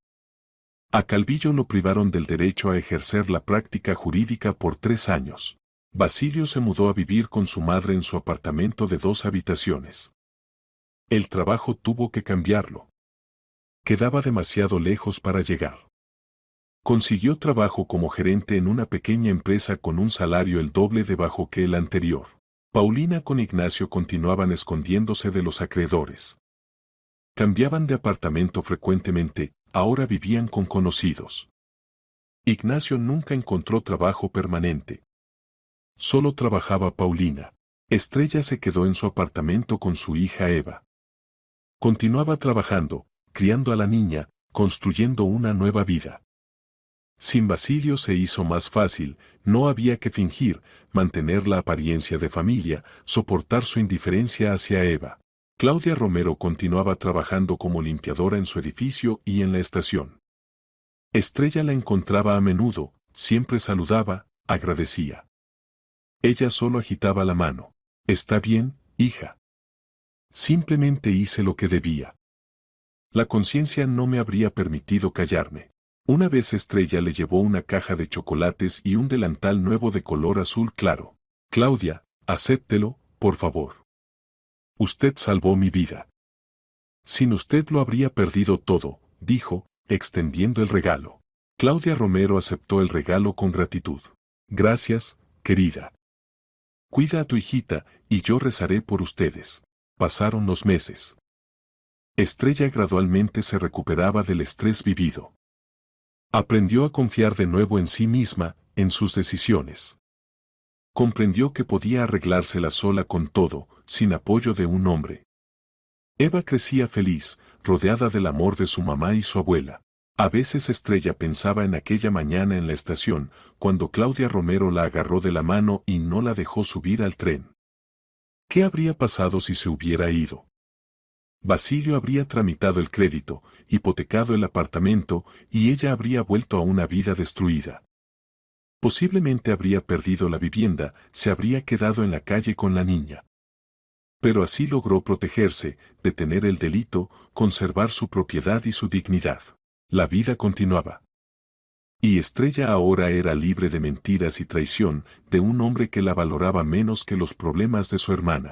A Calvillo lo privaron del derecho a ejercer la práctica jurídica por 3 años. Basilio se mudó a vivir con su madre en su apartamento de 2 habitaciones. El trabajo tuvo que cambiarlo. Quedaba demasiado lejos para llegar. Consiguió trabajo como gerente en una pequeña empresa con un salario el doble de bajo que el anterior. Paulina con Ignacio continuaban escondiéndose de los acreedores. Cambiaban de apartamento frecuentemente, ahora vivían con conocidos. Ignacio nunca encontró trabajo permanente. Solo trabajaba Paulina. Estrella se quedó en su apartamento con su hija Eva. Continuaba trabajando, criando a la niña, construyendo una nueva vida. Sin Basilio se hizo más fácil, no había que fingir, mantener la apariencia de familia, soportar su indiferencia hacia Eva. Claudia Romero continuaba trabajando como limpiadora en su edificio y en la estación. Estrella la encontraba a menudo, siempre saludaba, agradecía. Ella solo agitaba la mano. «Está bien, hija. Simplemente hice lo que debía. La conciencia no me habría permitido callarme». Una vez Estrella le llevó una caja de chocolates y un delantal nuevo de color azul claro. «Claudia, acéptelo, por favor. Usted salvó mi vida. Sin usted lo habría perdido todo», dijo, extendiendo el regalo. Claudia Romero aceptó el regalo con gratitud. «Gracias, querida. Cuida a tu hijita, y yo rezaré por ustedes». Pasaron los meses. Estrella gradualmente se recuperaba del estrés vivido. Aprendió a confiar de nuevo en sí misma, en sus decisiones. Comprendió que podía arreglársela sola con todo, sin apoyo de un hombre. Eva crecía feliz, rodeada del amor de su mamá y su abuela. A veces Estrella pensaba en aquella mañana en la estación, cuando Claudia Romero la agarró de la mano y no la dejó subir al tren. ¿Qué habría pasado si se hubiera ido? Basilio habría tramitado el crédito, hipotecado el apartamento, y ella habría vuelto a una vida destruida. Posiblemente habría perdido la vivienda, se habría quedado en la calle con la niña. Pero así logró protegerse, detener el delito, conservar su propiedad y su dignidad. La vida continuaba. Y Estrella ahora era libre de mentiras y traición, de un hombre que la valoraba menos que los problemas de su hermana.